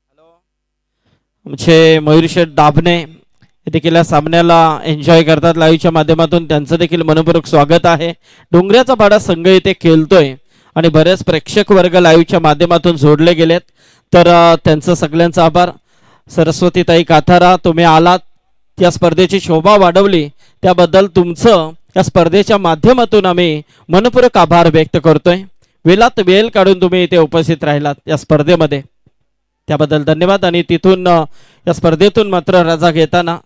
हॅलो, आमचे मयूर शेठ दाभणे हे देखील या सामन्याला एन्जॉय करतात लाईव्हच्या माध्यमातून, त्यांचं देखील मनपूर्वक स्वागत आहे. डोंगऱ्याचा पाडा संघ इथे खेळतोय आणि बरेच प्रेक्षक वर्ग लाईव्हच्या माध्यमातून जोडले गेलेत, तर त्यांचं सगळ्यांचा आभार. सरस्वतीताई काथारा, तुम्ही आलात, या स्पर्धेची शोभा वाढवली, त्याबद्दल तुमचं या स्पर्धेच्या माध्यमातून आम्ही मनपूर्वक आभार व्यक्त करतोय. वेळात वेळ काढून तुम्ही इथे उपस्थित राहिलात या स्पर्धेमध्ये, त्याबद्दल धन्यवाद. आणि तिथून या स्पर्धेतून मात्र रजा घेताना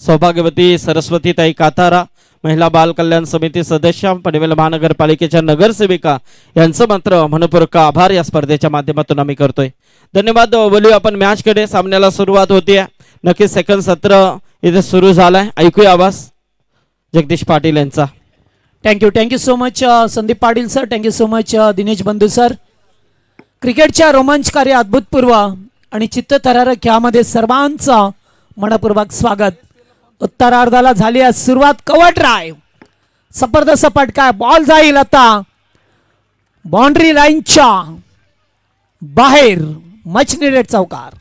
सौभाग्यवती सरस्वतीताई काथारा, महिला बाल कल्याण समिती सदस्य, पनवेल महानगरपालिकेच्या नगरसेविका यांचं मात्र मनपूर्वक आभार या स्पर्धेच्या माध्यमातून आम्ही करतोय. धन्यवाद. बोलूया आपण मॅचकडे. सामन्याला सुरुवात होतीये. नक्कीच सेकंड सत्र इथे सुरू झालाय. ऐकूया आवाज जगदीश पाटील यांचा. Thank you so much Sandeep Patil sir. Thank you so much Dinesh बंधू सर. क्रिकेटच्या रोमांचकारी, अद्भुतपूर्व आणि चित्तथरारक खेळामध्ये सर्वांचं मनपूर्वक स्वागत. उत्तरार्धाला झाली आहे सुरुवात. कव्हर ड्राईव्ह, जबरदस्त फटका, बॉल जाईल आता बाउंड्री लाईनच्या बाहेर. मच निडेड चौकार.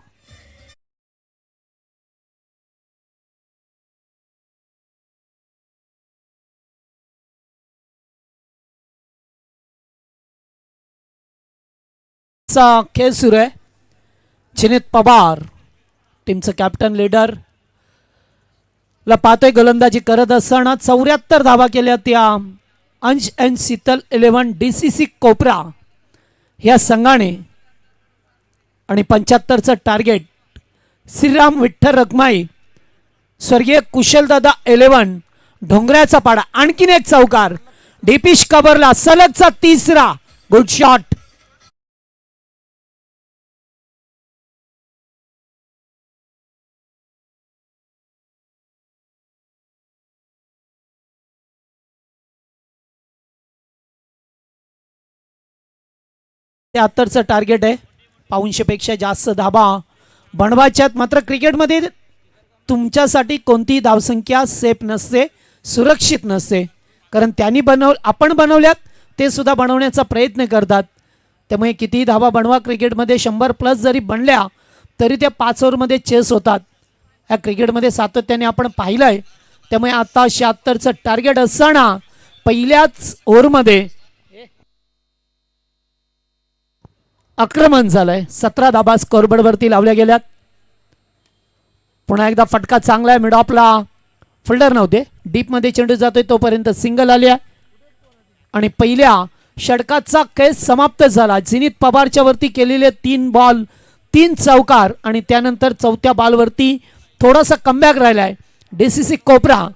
खेळ सुरू आहे. चिनीत पवार टीमचं कॅप्टन लीडर ला पाहतोय गोलंदाजी करत असताना 74 धावा केल्या त्या अंश एंड शीतल 11 DCC कोपरा या संघाने. आणि 75चं टार्गेट श्रीराम विठ्ठल रखमाई, स्वर्गीय कुशलदादा 11 ढोंगऱ्याचा पाडा. आणखीन एक चौकार. डीपिश कबरला सलगचा तिसरा. Good shot. चं टार्गेट आहे. 500पेक्षा जास्त धाबा बनवायच्यात. मात्र क्रिकेटमध्ये तुमच्यासाठी कोणतीही धावसंख्या सेफ नसते, सुरक्षित नसते, कारण त्यांनी आपण बनवल्यात, ते सुद्धा बनवण्याचा प्रयत्न करतात. त्यामुळे कितीही धावा बनवा, क्रिकेटमध्ये 100+ जरी बनल्या तरी त्या 5 ओव्हरमध्ये चेस होतात. ह्या क्रिकेटमध्ये सातत्याने आपण पाहिलं आहे. त्यामुळे आता 76चं टार्गेट असताना पहिल्याच ओव्हरमध्ये आक्रमण झालंय. 17 धाबा स्कोरबोर्डवरती लावल्या गेल्यात. पुन्हा एकदा फटका चांगला आहे. मिड ऑफला फिल्डर नव्हते, डीपमध्ये चेंडू जातोय तोपर्यंत सिंगल आली आहे आणि पहिल्या षटकाचा खेळ समाप्त झाला. जिनीत पवारच्या वरती केलेले 3 बॉल 3 चौकार आणि त्यानंतर चौथ्या बॉलवरती थोडासा कमबॅक राहिलाय. DCC कोपरा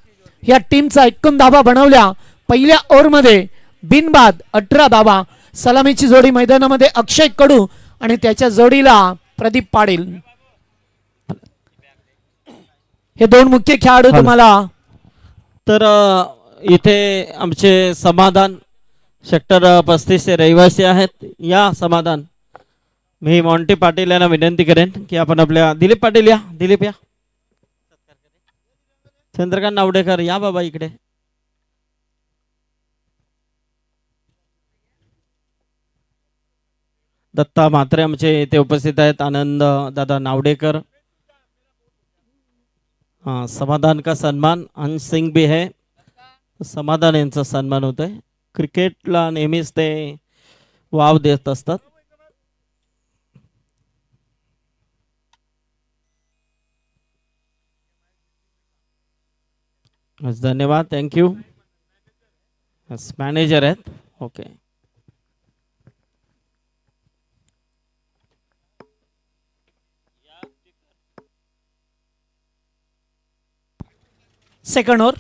या टीमचा 51 धाबा बनवल्या पहिल्या ओव्हरमध्ये. बिनबाद 18 धाबा. सलामीची जोडी मैदानामध्ये अक्षय कडू आणि त्याच्या जोडीला प्रदीप पाटील. हे 2 मुख्य खेळाडू तुम्हाला. तर इथे आमचे समाधान सेक्टर 35चे रहिवासी आहेत. या समाधान. मी मॉन्टी पाटील यांना विनंती करेन की आपण आपल्या दिलीप पाटील या. दिलीप या. चंद्रकांत नावडेकर या बाबा इकडे. दत्ता म्हात्रे आमचे इथे उपस्थित आहेत. आनंद दादा नावडेकर. समाधान का सन्मान अंश सिंग भी है. समाधान यांचा सन्मान होत आहे. क्रिकेटला नेहमीच ते वाव देत असतात. धन्यवाद. थँक्यू. मॅनेजर आहेत. Okay. Second over.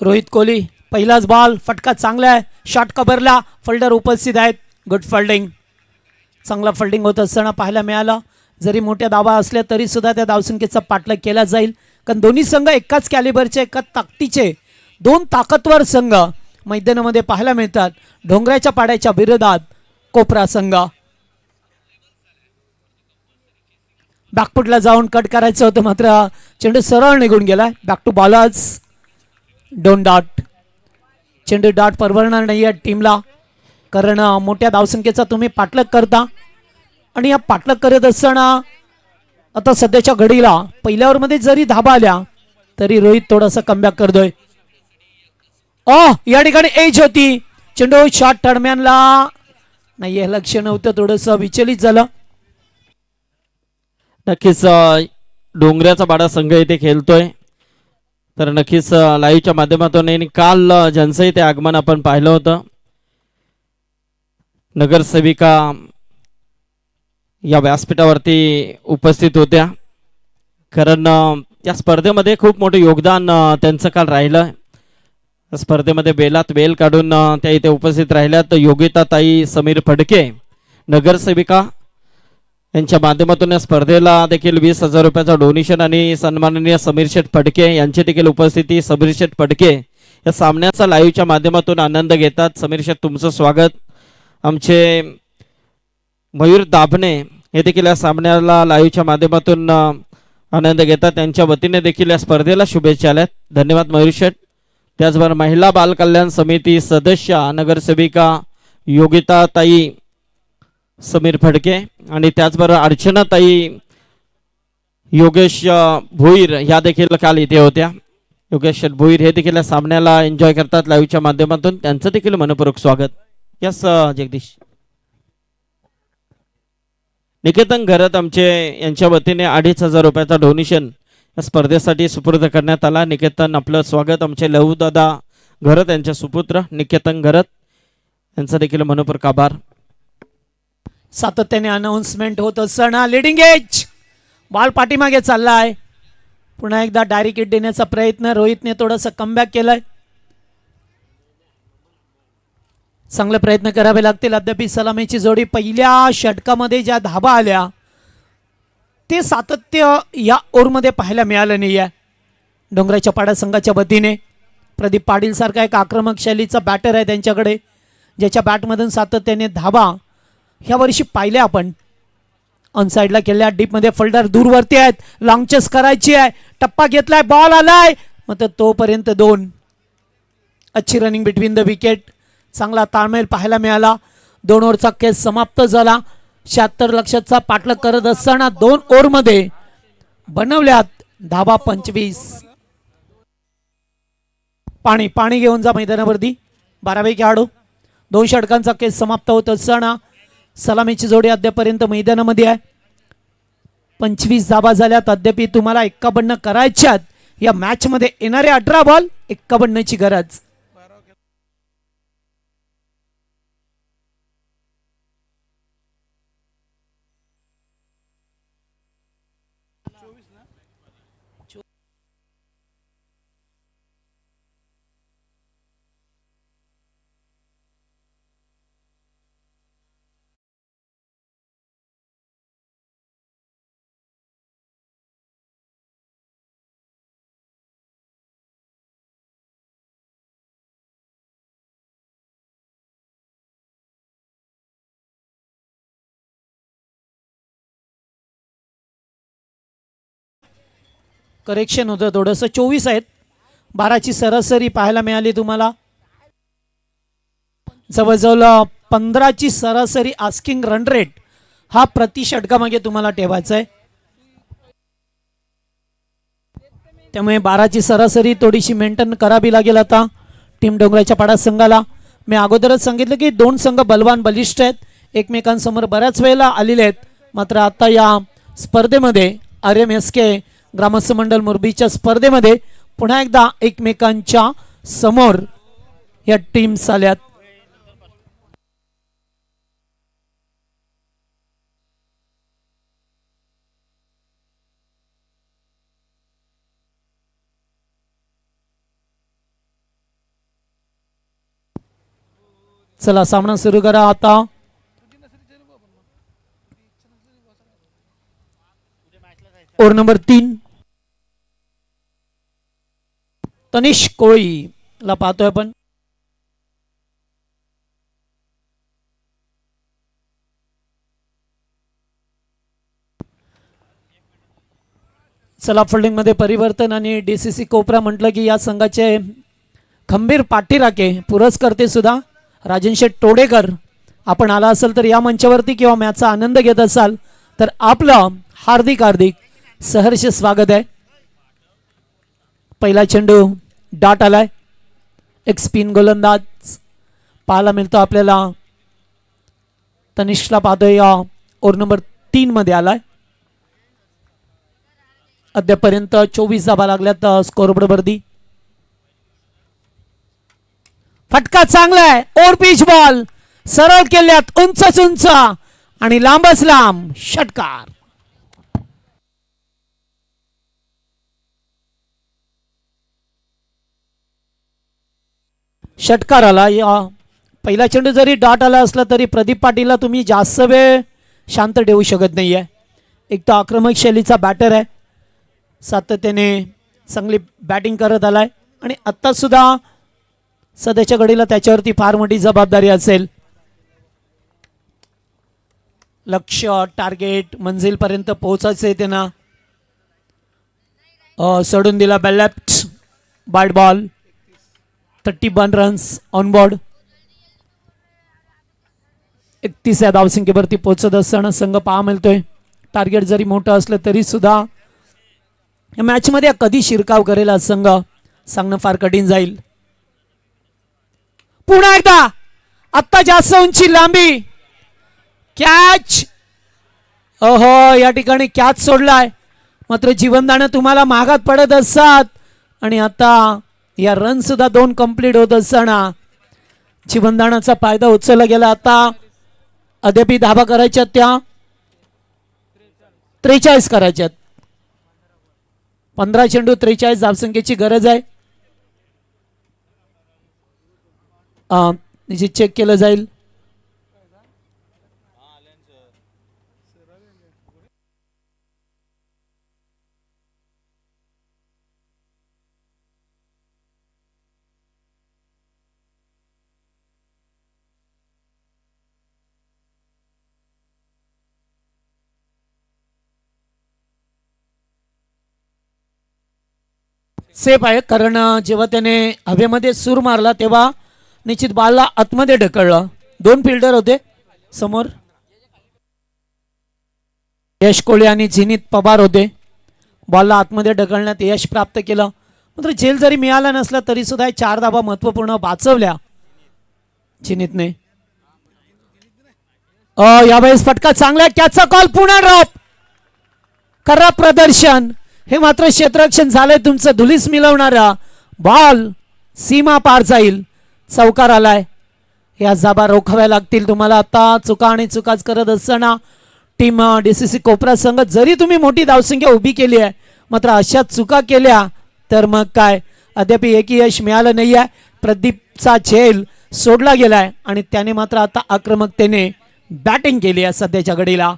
Rohit Kohli पहिलाच बॉल फटका चांगला आहे. शॉट कव्हरला फिल्डर उपस्थित आहेत. Good fielding. चांगला फिल्डिंग होत असताना पाहायला मिळालं. जरी मोठ्या धावा असल्या तरी सुद्धा त्या धावसंख्येचा पाठलाग केला जाईल. कारण दोन्ही संघ एकाच कॅलिबरचे एकाच ताकदीचे दोन ताकदवर संघ मैदानामध्ये पाहायला मिळतात. डोंगराच्या पाड्याच्या विरोधात कोपरा संघ. बॅकफुटला जाऊन कट करायचं होतं मात्र चेंडू सरळ निघून गेलाय. Back to bowlers. दोन डॉट. चेंडू डॉट परवडणार नाही आहे टीमला कारण मोठ्या धावसंख्येचा तुम्ही पाठलाग करता आणि या पाठलाग करत असताना आता सध्याच्या घडीला पहिल्या ओव्हरमध्ये जरी धाबा आल्या तरी रोहित थोडासा कमबॅक करतोय. या ठिकाणी एज होती. चेंडू शॉट टर्म्यानला नाही हे लक्ष नव्हतं. थोडंसं विचलित झालं. नक्कीच डोंगराचा बाडा संघ इथे खेळतोय. तर नक्कीच लाईव्हच्या माध्यमातून आणि काल ज्यांचं इथे आगमन आपण पाहिलं होतं. नगरसेविका या व्यासपीठावरती उपस्थित होत्या. कारण त्या स्पर्धेमध्ये खूप मोठं योगदान त्यांचं काल राहिलं. स्पर्धेमध्ये बेलात वेल काढून त्या इथे उपस्थित राहिल्या. तर योगिताताई समीर फडके नगरसेविका यांच्या माध्यमातून या स्पर्धेला देखील 20,000 रुपयाचा डोनेशन आणि सन्माननीय समीर शेठ फडके यांची देखील उपस्थिती. समीर शेठ फडके या सामन्याचा लाईव्हच्या माध्यमातून आनंद घेतात. समीर शेठ तुमचं स्वागत. आमचे मयूर दाभणे हे देखील या सामन्याला लाईव्हच्या माध्यमातून आनंद घेतात. त्यांच्या वतीने देखील या स्पर्धेला शुभेच्छा आल्यात. धन्यवाद मयूर शेठ. त्याचबरोबर महिला बाल कल्याण समिती सदस्य नगरसेविका योगिताताई समीर फडके आणि त्याचबरोबर अर्चनाताई योगेश भोईर ह्या देखील काल इथे होत्या. योगेश भोईर हे देखील या सामन्याला एन्जॉय करतात लाईव्हच्या माध्यमातून. त्यांचं देखील मनपूर्वक स्वागत. यस जगदीश. निकेतन घरत आमचे यांच्या वतीने 2,500 रुपयाचा डोनेशन या स्पर्धेसाठी सुपूर्द करण्यात आला. निकेतन आपलं स्वागत. आमचे लहू दादा घरत यांच्या सुपुत्र निकेतन घरत यांचा देखील मनपूर्वक आभार. सातत्याने अनाउन्समेंट होत असताना लिडिंग एज बॉल पाठीमागे चाललाय. पुन्हा एकदा डायरेक्ट हिट देण्याचा प्रयत्न. रोहितने थोडासा कमबॅक केलाय. चांगले प्रयत्न करावे लागतील. अद्याप सलामीची जोडी पहिल्या षटकामध्ये ज्या धाबा आल्या ते सातत्य या ओव्हरमध्ये पाहायला मिळालं नाही आहे. डोंगराच्या पाडा संघाच्या वतीने प्रदीप पाटील सारखा एक आक्रमक शैलीचा बॅटर आहे त्यांच्याकडे ज्याच्या बॅटमधून सातत्याने धाबा ह्या वर्षी पाहिले आपण. ऑनसाइडला केल्या. डीपमध्ये फोल्डर दूरवरती आहेत. लॉंग चेस करायची आहे. टप्पा घेतलाय. बॉल आलाय मग तोपर्यंत दोन. अच्छी रनिंग बिटवीन द विकेट. चांगला ताळमेळ पाहायला मिळाला. 2 ओव्हरचा केस समाप्त झाला. 76 लक्षाचा पाठलाग करत असताना 2 ओव्हरमध्ये बनवल्यात धाबा 25. पाणी घेऊन जा मैदानावरती. 12वे खेळाडू. 2 षटकांचा केस समाप्त होत असताना सलामीची जोडी अद्यापर्यंत मैदानामध्ये आहे. 25 धाबा झाल्यात. अद्याप तुम्हाला 51 करायच्यात. या मॅच मध्ये येणारे 18 बॉल 51ची गरज. करेक्शन होतं थोडंसं. 24 आहेत. 12ची सरासरी पाहायला मिळाली तुम्हाला. जवळजवळ 15ची सरासरी आस्किंग रन रेट हा प्रति षटकामागे तुम्हाला ठेवायचा आहे. त्यामुळे 12ची सरासरी थोडीशी मेंटेन करावी लागेल आता टीम डोंगराच्या पाडा संघाला. मी अगोदरच सांगितलं की दोन संघ बलवान बलिष्ठ आहेत, एकमेकांसमोर बऱ्याच वेळेला आलेले आहेत. मात्र आता या स्पर्धेमध्ये RMSK ग्रामस्थ मंडळ मुरबीच्या स्पर्धेमध्ये पुन्हा एकदा एकमेकांच्या समोर या टीम्स आल्यात. चला सामना सुरू करा आता. ओव्हर नंबर 3 तनिष कोळी ला पाहतोय आपण. चला फिल्डिंग मध्ये परिवर्तन आणि DCC कोपरा म्हटलं की या संघाचे खंबीर पाठीराखे पुरस्कर्ते सुद्धा राजन शेठ टोडेकर आपण आला असाल तर या मंचावरती किंवा मॅचचा आनंद घेत असाल तर आपलं हार्दिक हार्दिक सहर्ष स्वागत आहे. पहिला चेंडू डाट आलाय. एक स्पिन गोलंदाज पाहायला मिळतो आपल्याला. तनिष्कला पाहतोय या ओव्हर नंबर 3 मध्ये आलाय. अद्यापर्यंत 24 धावा लागल्यात स्कोरबोर्ड वरती. फटका चांगला आहे. ओव्हर पिच बॉल सरळ केल्यात उंचच उंच आणि लांबच लांब षटकार. षटकार आला. या पहिला चेंडू जरी डॉट आला असला तरी प्रदीप पाटीलला तुम्ही जास्त वेळ शांत ठेवू शकत नाहीये. एक तो आक्रमक शैलीचा बॅटर आहे, सातत्याने चांगली बॅटिंग करत आलाय आणि आत्ता सुद्धा सध्याच्या घडीला त्याच्यावरती फार मोठी जबाबदारी असेल. लक्ष्य टार्गेट मंजिलपर्यंत पोहोचायचे त्यांना. सोडून दिला left bat ball. 31 runs on board. 31 या धावसंख्येवरती पोहोचत असताना संघ पाहा मिळतोय. टार्गेट जरी मोठं असलं तरी सुद्धा या मॅच मध्ये कधी शिरकाव करेल हा संघ सांगणं फार कठीण जाईल. पुन्हा एकदा आत्ता जास्त उंची लांबी कॅच. ओहो या ठिकाणी कॅच सोडलाय. मात्र जीवनदान तुम्हाला मागात पडत असतात आणि आता या रन सुद्धा 2 कंप्लीट होत असताना जीवनदानाचा फायदा उचलला गेला. आता अद्याप धाबा करायच्या त्या 43 करायच्यात. 15 चेंडू 43 धावसंख्येची गरज आहे. निश्चित चेक केलं जाईल. सेफ आहे कारण जेव्हा त्याने हवेमध्ये सूर मारला तेव्हा निश्चित बॉलला आतमध्ये ढकललं. 2 फिल्डर होते समोर. यश कोळे आणि झिनीत पवार होते. बॉलला आतमध्ये ढकलण्यात यश प्राप्त केलं. मात्र झेल जरी मिळाला नसला तरी सुद्धा 4 धावा महत्वपूर्ण वाचवल्या झिनीतने. यावेळेस फटका चांगला. कॅचचा कॉल. पुन्हा ड्रॉप. करा प्रदर्शन. हे मात्र क्षेत्ररक्षण झालंय तुमचं. धुलीस मिळवणारा बॉल सीमा पार जाईल. चौकार आलाय. या जाबा रोखाव्या लागतील तुम्हाला. आता चुका आणि चुकाच करत असताना टीम DCC कोपरा संघ जरी तुम्ही मोठी धावसंख्या उभी केली आहे मात्र अशा चुका केल्या तर मग काय अद्याप एकही यश मिळालं नाही आहे. प्रदीपचा झेल सोडला गेलाय आणि त्याने मात्र आता आक्रमकतेने बॅटिंग केली आहे सध्याच्या घडीला.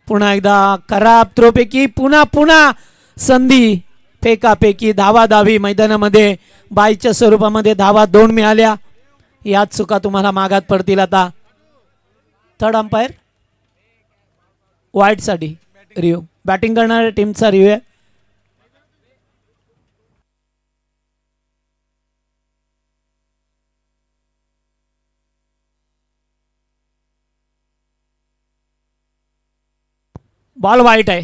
पुन्हा एकदा खराब थ्रोपैकी पुन्हा संधी फेकापैकी धावाधावी मैदानामध्ये बाईच्या स्वरूपामध्ये धावा 2 मिळाल्या. याच चुका तुम्हाला मागात पडतील. आता थर्ड अंपायर वाईटसाठी रिव्ह्यू. बॅटिंग करणाऱ्या टीमचा रिव्ह्यू आहे. बॉल वाईट आहे.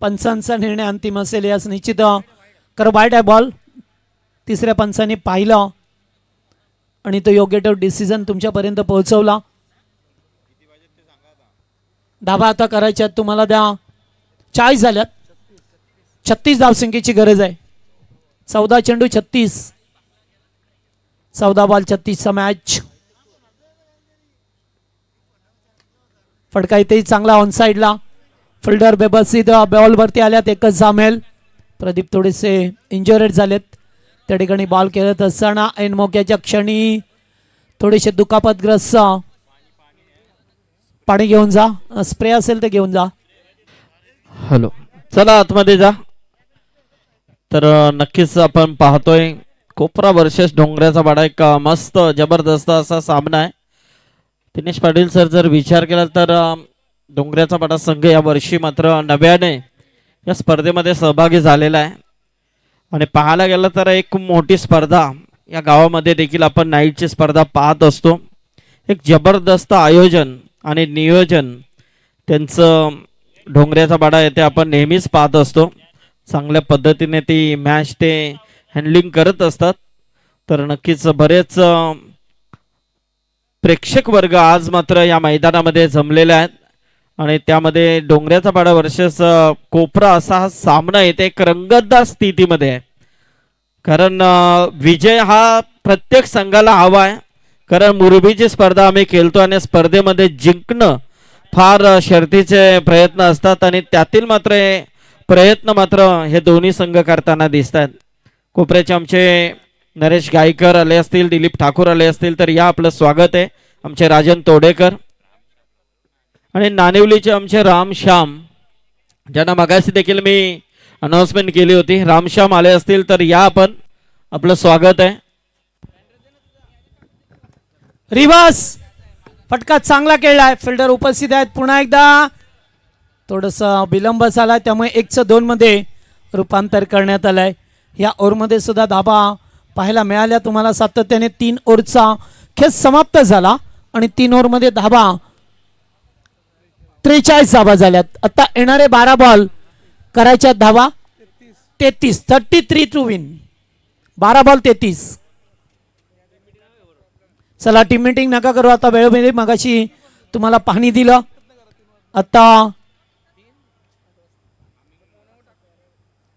पंचांचा निर्णय अंतिम असेल यास निश्चित. खरं वाईट आहे बॉल. तिसऱ्या पंचांनी पाहिलं आणि तो योग्य तो डिसिजन तुमच्यापर्यंत पोहोचवला. धाबा आता करायच्यात तुम्हाला. द्या 40 झाल्यात. 36 धावसंख्येची गरज आहे. 14 चेंडू 36. 14 बॉल 36चा मॅच. फटका इथेही चांगला ऑन साईडला. फिल्डर बेबसीद बॉलवरती आल्यात. एकच जामेल. प्रदीप थोडेसे इंजुरेड झालेत. त्या ठिकाणी बॉल खेळत असताना ऐन मोक्याच्या क्षणी थोडेसे दुखापतग्रस्त. पाणी घेऊन जा. स्प्रे असेल तर घेऊन जा. हॅलो, चला आतमध्ये जा. तर नक्कीच आपण पाहतोय कोपरा वर्सेस डोंगऱ्याचा वाडा. एक मस्त जबरदस्त असा सामना आहे. दिनेश पाटील सर, जर विचार केला तर डोंगऱ्याचा वाडा संघ या वर्षी मात्र नव्याने या स्पर्धेमध्ये सहभागी झालेला आहे. आणि पाहायला गेलं तर एक मोठी स्पर्धा या गावामध्ये देखील आपण नाईटची स्पर्धा पाहत असतो. एक जबरदस्त आयोजन आणि नियोजन त्यांचं डोंगऱ्याचा वाडा येथे आपण नेहमीच पाहत असतो. चांगल्या पद्धतीने ती मॅच ते हँडलिंग करत असतात. तर नक्कीच बरेच प्रेक्षक वर्ग आज मात्र या मैदानामध्ये जमलेले आहेत. आणि त्यामध्ये डोंगऱ्याचा वाडा वर्सेस कोपरा असा हा सामना येते एक रंगतदार स्थितीमध्ये आहे. कारण विजय हा प्रत्येक संघाला हवा आहे. कारण मुरबीची स्पर्धा आम्ही खेळतो आणि स्पर्धेमध्ये जिंकणं फार शर्तीचे प्रयत्न असतात आणि त्यातील मात्र प्रयत्न मात्र हे दोन्ही संघ करताना दिसत आहेत. कोपऱ्याचे आमचे नरेश गायकर आले असतील, दिलीप ठाकूर आले असतील तर या आपलं स्वागत आहे. आमचे राजन तोडेकर आणि नानिवलीचे आमचे रामश्याम, ज्यांना मगाशी देखील मी अनाउन्समेंट केली होती. रामश्याम आले असतील तर या आपण, आपलं स्वागत आहे. रिवर्स फटका चांगला खेळलाय. फिल्डर उपस्थित आहेत. पुन्हा एकदा थोडस विलंब झाला त्यामुळे 1-2 मध्ये रूपांतर करण्यात आलंय. या ओव्हरमध्ये सुद्धा धाबा पाहायला मिळाल्या तुम्हाला. सातत्याने 3 ओव्हरचा खेळ समाप्त झाला आणि 3 ओव्हरमध्ये धाबा 43 धाबा झाल्यात. आता येणारे 12 बॉल करायच्या धाबा 33 टू विन. 12 बॉल 33. चला टीम मीटिंग नका करू आता. वेळोवेळी मगाशी तुम्हाला पाहणी दिलं. आता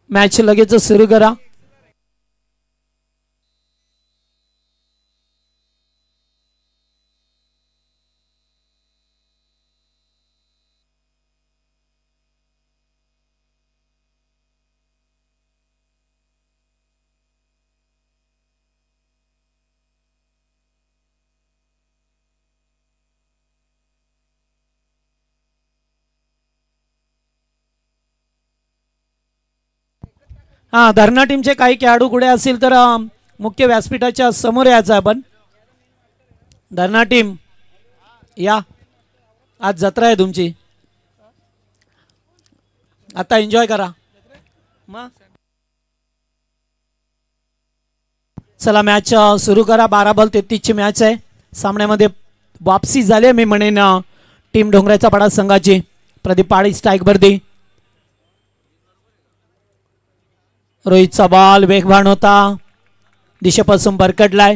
मॅच लगेच सुरू करा. हा, धरणा टीमचे काही खेळाडू कुठे असतील तर मुख्य व्यासपीठाच्या समोर यायचं आपण. धरणा टीम या, आज जत्रा आहे तुमची. आता एन्जॉय करा. चला मॅच सुरू करा. 12 बॉल 33 ची मॅच आहे. सामन्यामध्ये वापसी झाली मी म्हणेन टीम डोंगराचा पाडा संघाची. प्रदीप पाडी स्ट्राईक वरती. रोहितचा बॉल वेगवान होता. दिशेपासून भरकटलाय.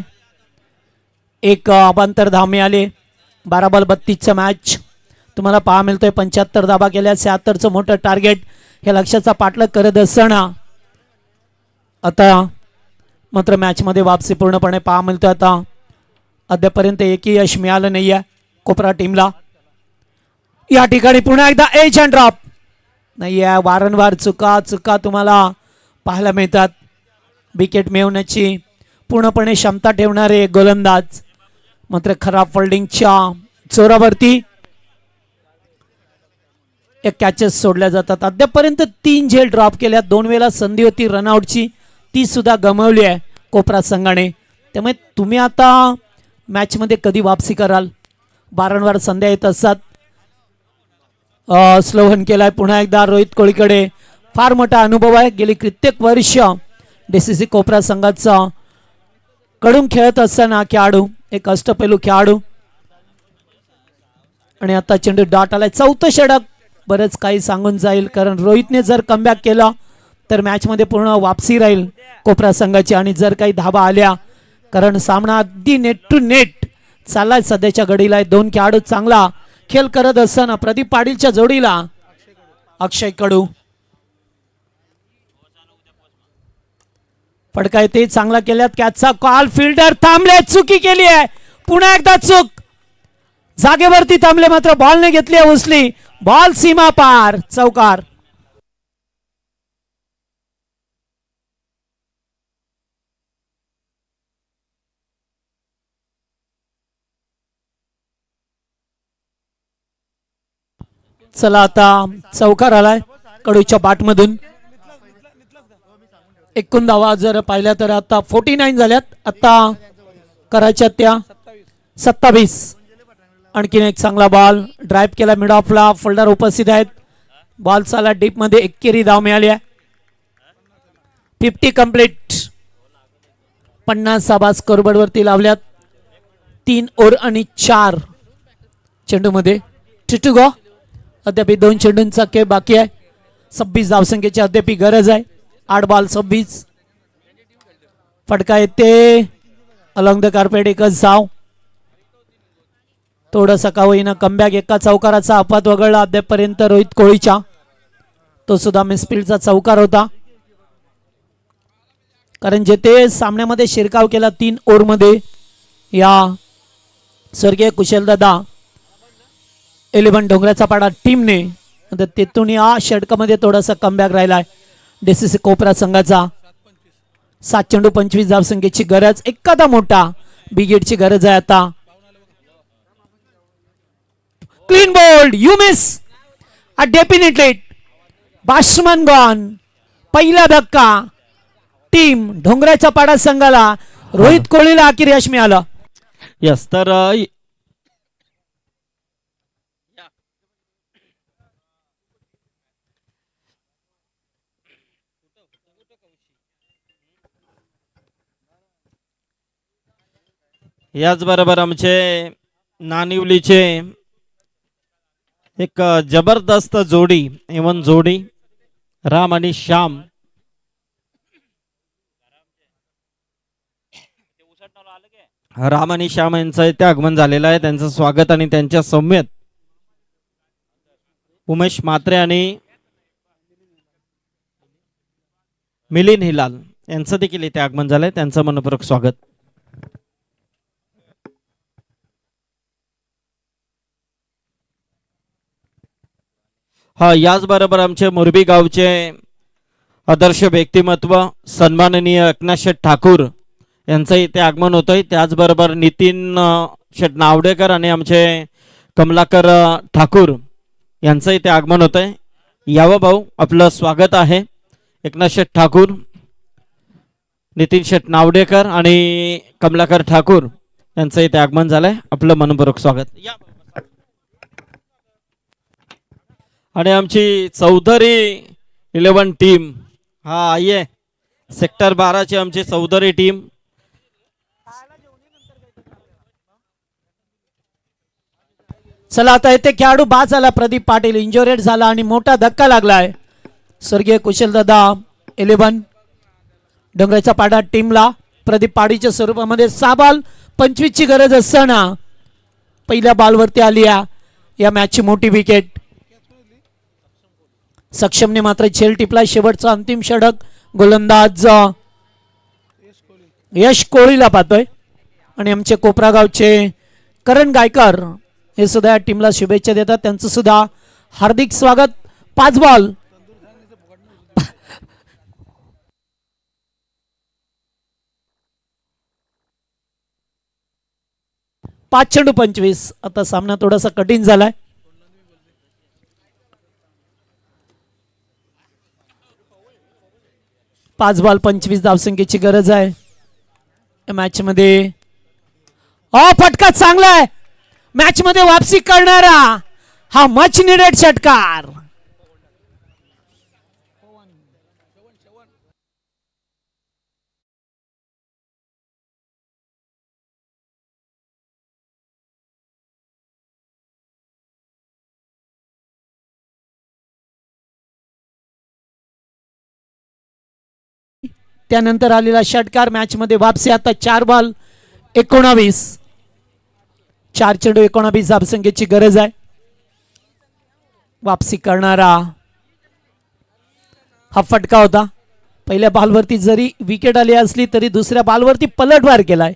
एक अबांतर धाव मिळाले. 12 बॉल 32चा मॅच तुम्हाला पाहा मिळतोय. 75 धाबा केल्या. 76चं मोठं टार्गेट हे लक्षाचा पाठलाग करत असताना आता मात्र मॅचमध्ये वापसी पूर्णपणे पाहा मिळतोय. आता अद्यापर्यंत एकही यश मिळालं नाही आहे कोपरा टीमला. या ठिकाणी पुन्हा एकदा एज अँड ड्रॉप नाही आहे. वारंवार चुका तुम्हाला पाहायला मिळतात. विकेट मिळवण्याची पूर्णपणे क्षमता ठेवणारे गोलंदाज मात्र खराब फिल्डिंगच्या जोरावरती एक कॅचेस सोडल्या जातात. अद्यापर्यंत 3 झेल ड्रॉप केल्या. 2 वेळेला संधी होती रनआउटची, ती सुद्धा गमावली आहे कोपरा संघाने. त्यामुळे तुम्ही आता मॅचमध्ये कधी वापसी कराल? वारंवार संध्या येत असतात. स्लोहन केलाय पुन्हा एकदा रोहित कोळीकडे. फार मोठा अनुभव आहे, गेली कित्येक वर्ष DCC कोपरा संघाचा कडून खेळत असताना खेळाडू, एक अष्टपैलू खेळाडू. आणि आता चेंडू डॉट आलाय. 4थं षटक बरंच काही सांगून जाईल, कारण रोहितने जर कमबॅक केला तर मॅचमध्ये पूर्ण वापसी राहील कोपरा संघाची. आणि जर काही धाबा आल्या, कारण सामना अगदी नेट टू नेट चाललाय सध्याच्या घडीला. 2 खेळाडू चांगला खेळ करत असताना प्रदीप पाटीलच्या जोडीला अक्षय कडू. फटका ते चांगला केल्यात. कॅचचा कॉल, फिल्डर थांबले, चुकी केली आहे. पुन्हा एकदा चूक, जागेवरती थांबले मात्र बॉलने घेतली उचली. बॉल सीमा पार, चौकार. चला आता चौकार आलाय कडूच्या बॅटमधून. एकूण धावा जर पाहिल्या तर आता 49 झाल्यात. आता करायच्या त्या 27. आणखीन एक चांगला बॉल ड्राईव्ह केला मिड ऑफला. फोल्डर उपस्थित आहेत. बॉल चाला डीप मध्ये. एकेरी धाव मिळाली आहे. 50 कंप्लीट. 50 धावा स्कोरबोर्ड वरती लावल्यात. 3 ओव्हर आणि 4 चेंडू मध्ये. टिटुगो अद्याप 2 चेंडूंचा खेळ बाकी आहे. 26 धावसंख्येची अद्याप गरज आहे. 8 बॉल 26. फटका येते अलॉंग द कार्पेट. एकच धाव. थोडंसं का होईना कमबॅक. एका चौकाराचा अपवाद वगळला अद्यापर्यंत रोहित कोळीच्या. तो सुद्धा मिसफिल्डचा चौकार होता, कारण जेथे सामन्यामध्ये शिरकाव केला 3 ओव्हरमध्ये या स्वर्गीय कुशलदादा 11 डोंगराचा पाडा टीमने. तेथून या षटकामध्ये थोडासा कमबॅक राहिलाय DCC कोपरा संघाचा. 7 चेंडू 25 धावसंख्येची गरज. एखादा मोठा बिगेटची गरज आहे आता. Clean bowled, you miss definitely. Batsman gone. पहिला धक्का टीम डोंगराच्या पाडा संघाला. रोहित कोहलीला अखेर यश मिळालं. यस, तर याचबरोबर आमचे नानिवलीचे एक जबरदस्त जोडी, एवन जोडी राम आणि श्याम. राम आणि श्याम यांचं इथे आगमन झालेलं आहे. त्यांचं स्वागत आणि त्यांच्या सौम्यत उमेश म्हात्रे आणि मिलिंद हिलाल यांचं देखील इथे आगमन झालंय. त्यांचं मनपूर्वक स्वागत. हा, याचबरोबर आमचे मोरबी गावचे आदर्श व्यक्तिमत्व सन्माननीय एकनाथ शेठ ठाकूर यांचं इथे आगमन होतंय. त्याचबरोबर नितीन शेठ नावडेकर आणि आमचे कमलाकर ठाकूर यांचं इथे आगमन होतंय. यावं भाऊ, आपलं स्वागत आहे. एकनाथ शेठ ठाकूर, नितीन शेठ नावडेकर आणि कमलाकर ठाकूर यांचं इथे आगमन झालंय. आपलं मनपूर्वक स्वागत. या आणि आमची चौधरी 11 टीम, हा आइए सेक्टर 12 ची आमची चौधरी टीम. चला आता येथे खेळाडू बाद झाला. प्रदीप पाटील इंजुरेड झाला आणि मोठा धक्का लागलाय स्वर्गीय कुशलदादा 11 डोंगराच्या पाडा टीमला. प्रदीप पाटीलच्या स्वरूपामध्ये 6 बॉल 25 ची गरज असताना पहिल्या बॉलवरती आली या मॅचची मोठी विकेट. सक्षमने मात्र झेल टिपला. शेवटचा अंतिम षटक गोलंदाज यश कोहलीला पाहतोय. आणि आमचे कोपरा गावचे करण गायकर हे सुद्धा या टीमला शुभेच्छा देतात. त्यांचं सुद्धा हार्दिक स्वागत. 5 बॉल 5 चेंडू 25. आता सामना थोडासा कठीण झालाय. 5 बॉल 25 धावसंख्येची गरज आहे या मॅच मध्ये. फटका चांगला आहे, मॅच मध्ये वापसी करणारा हा मच निडेड षटकार. त्यानंतर आलेला षटकार मॅच मध्ये वापसी. आता 4 बॉल 19, 4 चेंडू 19 धावसंख्येची गरज आहे. वापसी करणारा हा फटका होता. पहिल्या बॉलवरती जरी विकेट आली असली तरी दुसऱ्या बॉलवरती पलटवार केलाय.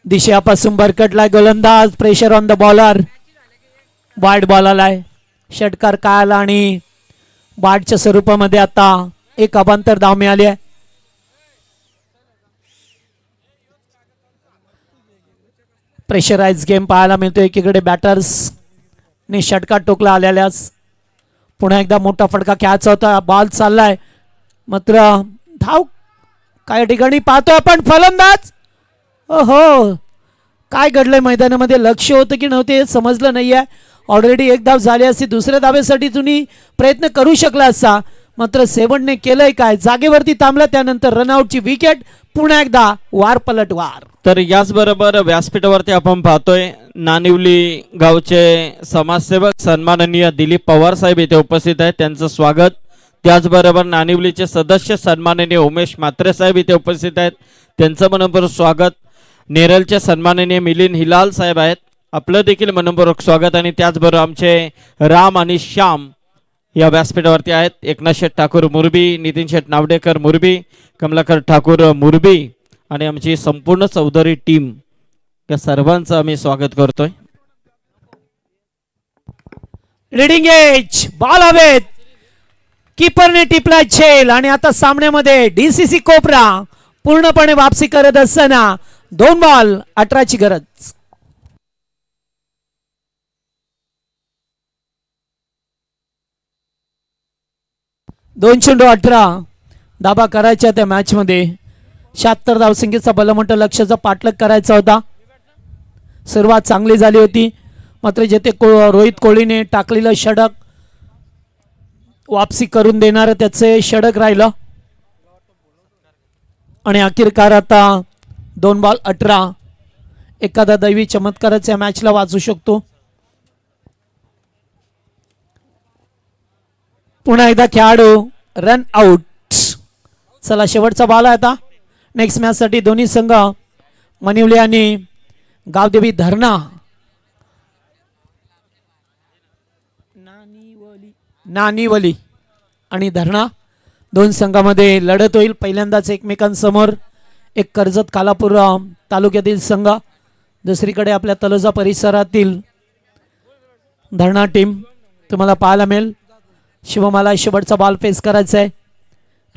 दिशेपासून भरकटलाय गोलंदाज. Pressure on the bowler. Wide ball आलाय. षटकार काय आला आणि बाटच्या स्वरूपामध्ये आता एक अबांतर धाव मिळाली आहे. प्रेशराइज गेम पाहायला मिळतो. एकीकडे बॅटर्स ने षटकार टोकला आलेल्यास पुन्हा एकदा मोठा फटका खेळायचा होता. बॉल चाललाय मात्र धाव काय ठिकाणी पाहतोय आपण. फलंदाज हो काय घडलंय मैदानामध्ये, लक्ष होतं की नव्हते समजलं नाहीये. ऑलरेडी एक धाव झाली असती, दुसऱ्या धावेसाठी तुम्ही प्रयत्न करू शकला असता मात्र सेवनने केलंय काय, जागेवरती थांबला. त्यानंतर रनआउटची विकेट. पुन्हा एकदा वार पलटवार. तर याचबरोबर व्यासपीठावरती आपण पाहतोय नानिवली गावचे समाजसेवक सन्माननीय दिलीप पवार साहेब इथे उपस्थित आहेत, त्यांचं स्वागत. त्याचबरोबर नानिवलीचे सदस्य सन्माननीय उमेश म्हात्रे साहेब इथे उपस्थित आहेत, त्यांचं मनपूर्वक स्वागत. नेरलचे सन्माननीय मिलिंद हिलाल साहेब आहेत, आपलं देखील मनपूर्वक स्वागत. आणि त्याचबरोबर आमचे राम आणि श्याम या व्यासपीठावरती आहेत. एकनाथ शेठ ठाकूर मुरबी, नितीन शेठ नावडेकर मुरबी, कमलाकर ठाकूर मुरबी आणि आमची संपूर्ण चौधरी टीम या सर्वांचं आम्ही स्वागत करतोय. रीडिंग एज बॉल हवेत. कीपरने टिपला झेल आणि आता सामन्यामध्ये डीसीसी कोपरा पूर्णपणे वापसी करत असताना 2 बॉल 18ची गरज. दोन चेंडू 18 धाबा करायच्या त्या मॅच मध्ये. 76 धावसंख्येचा बलमंट लक्ष्याचा पाठलाग करायचा होता. सुरुवात चांगली झाली होती मात्र जेथे रोहित कोहलीने टाकलेलं षटक वापसी करून देणार त्याचे षटक राहिलं आणि अखेरकार आता 2 बॉल 18. एखादा दैवी चमत्काराच्या मॅचला वाचू शकतो. पुन्हा एकदा खेळाडू रन आउट. चला शेवटचा बॉल आहे आता नेक्स्ट मॅच साठी. दोन्ही संघ मनिवली आणि गावदेवी धरणा नानिवली आणि धरणा दोन संघामध्ये लढत होईल. पहिल्यांदाच एकमेकांसमोर एक कर्जत खालापूर तालुक्यातील संघ, दुसरीकडे आपल्या तलोजा परिसरातील धरणा टीम तुम्हाला पाहायला मिळेल. शिवमाला शेवटचा बॉल फेस करायचा आहे.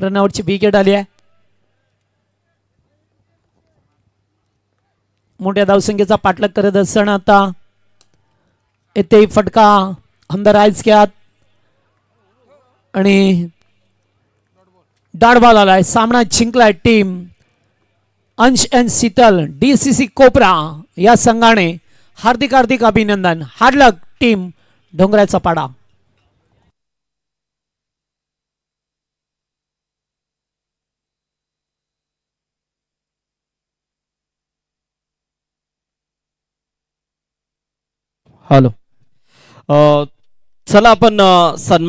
रनआउटची विकेट आली आहे. मोठ्या धावसंख्येचा पाठलाग करत असताना आता येथे फटका अंदर आयच खेळात आणि डॉट बॉल आलाय. सामना जिंकलाय टीम अंश एंड शीतल डीसीसी कोपरा या संघाने. हार्दिक हार्दिक अभिनंदन. हार्ड लक टीम डोंगराचा पाडा. हॅलो, चला आपण सन्मान